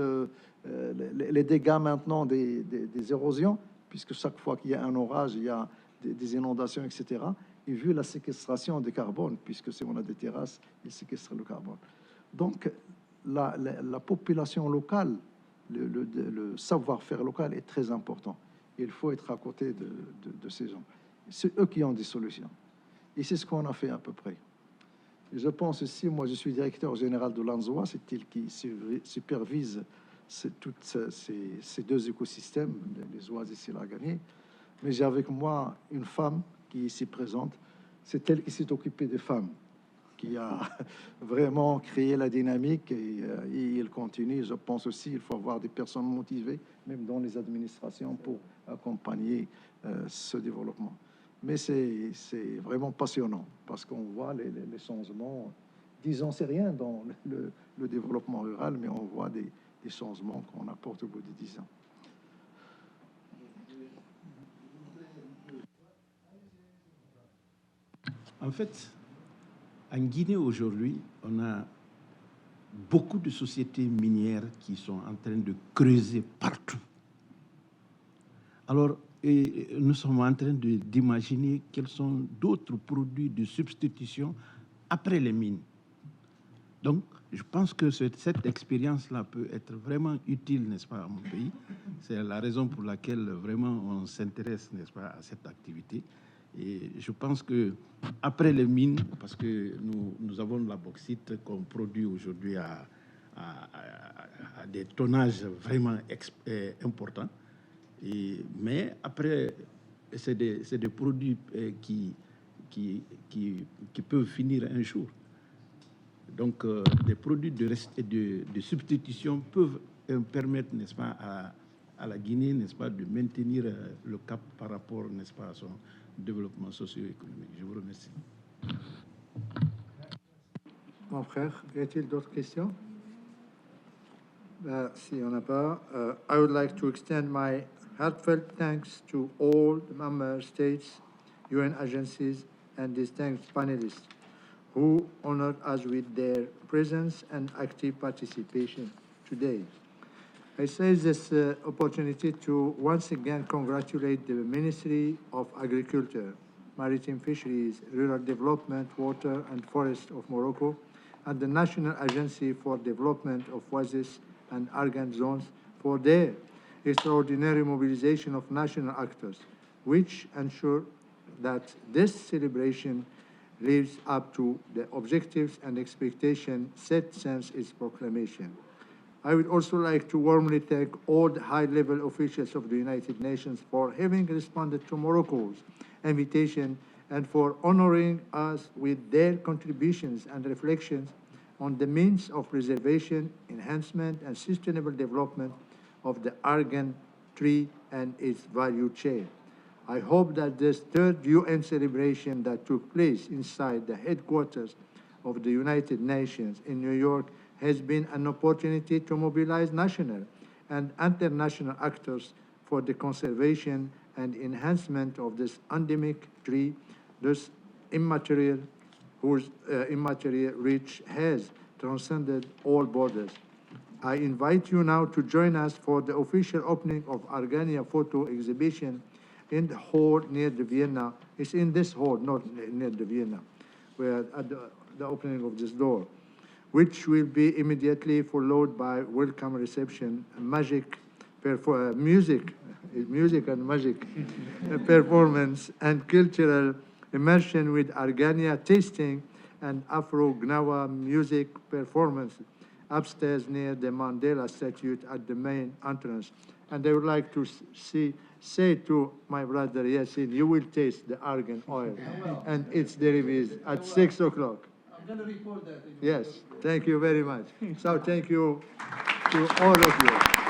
les dégâts maintenant des érosions, puisque chaque fois qu'il y a un orage, il y a des inondations, etc. Et vu la séquestration du carbone, puisque si on a des terrasses, ils séquestrent le carbone. Donc, la population locale, le savoir-faire local est très important. Il faut être à côté de ces gens. C'est eux qui ont des solutions. Et c'est ce qu'on a fait à peu près. Et je pense aussi, moi je suis directeur général de l'ANZOA, c'est il qui supervise tous ces deux écosystèmes, les oasis et la Gagné. Mais j'ai avec moi une femme qui est ici présente. C'est elle qui s'est occupée des femmes, qui a vraiment créé la dynamique et il continue. Je pense aussi qu'il faut avoir des personnes motivées, même dans les administrations, pour accompagner ce développement. Mais c'est vraiment passionnant parce qu'on voit les changements. 10 ans, c'est rien dans le développement rural, mais on voit des changements qu'on apporte au bout de 10 ans. En fait, en Guinée aujourd'hui, on a beaucoup de sociétés minières qui sont en train de creuser partout. Alors, nous sommes en train d'imaginer quels sont d'autres produits de substitution après les mines. Donc, je pense que cette expérience-là peut être vraiment utile, n'est-ce pas, à mon pays. C'est la raison pour laquelle vraiment on s'intéresse, n'est-ce pas, à cette activité. Et je pense que après les mines, parce que nous avons la bauxite qu'on produit aujourd'hui à des tonnages vraiment importants. Mais après, c'est des produits qui peuvent finir un jour. Donc, des produits de substitution peuvent permettre, n'est-ce pas, à la Guinée, n'est-ce pas, de maintenir le cap par rapport, n'est-ce pas, à son développement socio-économique. Je vous remercie. Mon frère, y a-t-il d'autres questions? Si on n'a pas, I would like to extend my heartfelt thanks to all the member states, UN agencies, and distinguished panelists who honored us with their presence and active participation today. I seize this opportunity to once again congratulate the Ministry of Agriculture, Maritime Fisheries, Rural Development, Water and Forest of Morocco, and the National Agency for Development of Oasis and Argan Zones for their extraordinary mobilization of national actors, which ensure that this celebration lives up to the objectives and expectations set since its proclamation. I would also like to warmly thank all the high-level officials of the United Nations for having responded to Morocco's invitation and for honoring us with their contributions and reflections on the means of preservation, enhancement, and sustainable development of the argan tree and its value chain. I hope that this third UN celebration that took place inside the headquarters of the United Nations in New York has been an opportunity to mobilize national and international actors for the conservation and enhancement of this endemic tree, whose immaterial reach has transcended all borders. I invite you now to join us for the official opening of Argania photo exhibition in the hall near the Vienna. It's in this hall, not near the Vienna, where at the opening of this door, which will be immediately followed by welcome reception, music and magic performance, and cultural immersion with Argania tasting and Afro-Gnawa music performance upstairs near the Mandela statue at the main entrance. And I would like to say to my brother Yasin, you will taste the argan oil and its derivatives at 6 o'clock. I'm going to report that. Yes, thank you very much. So thank you to all of you.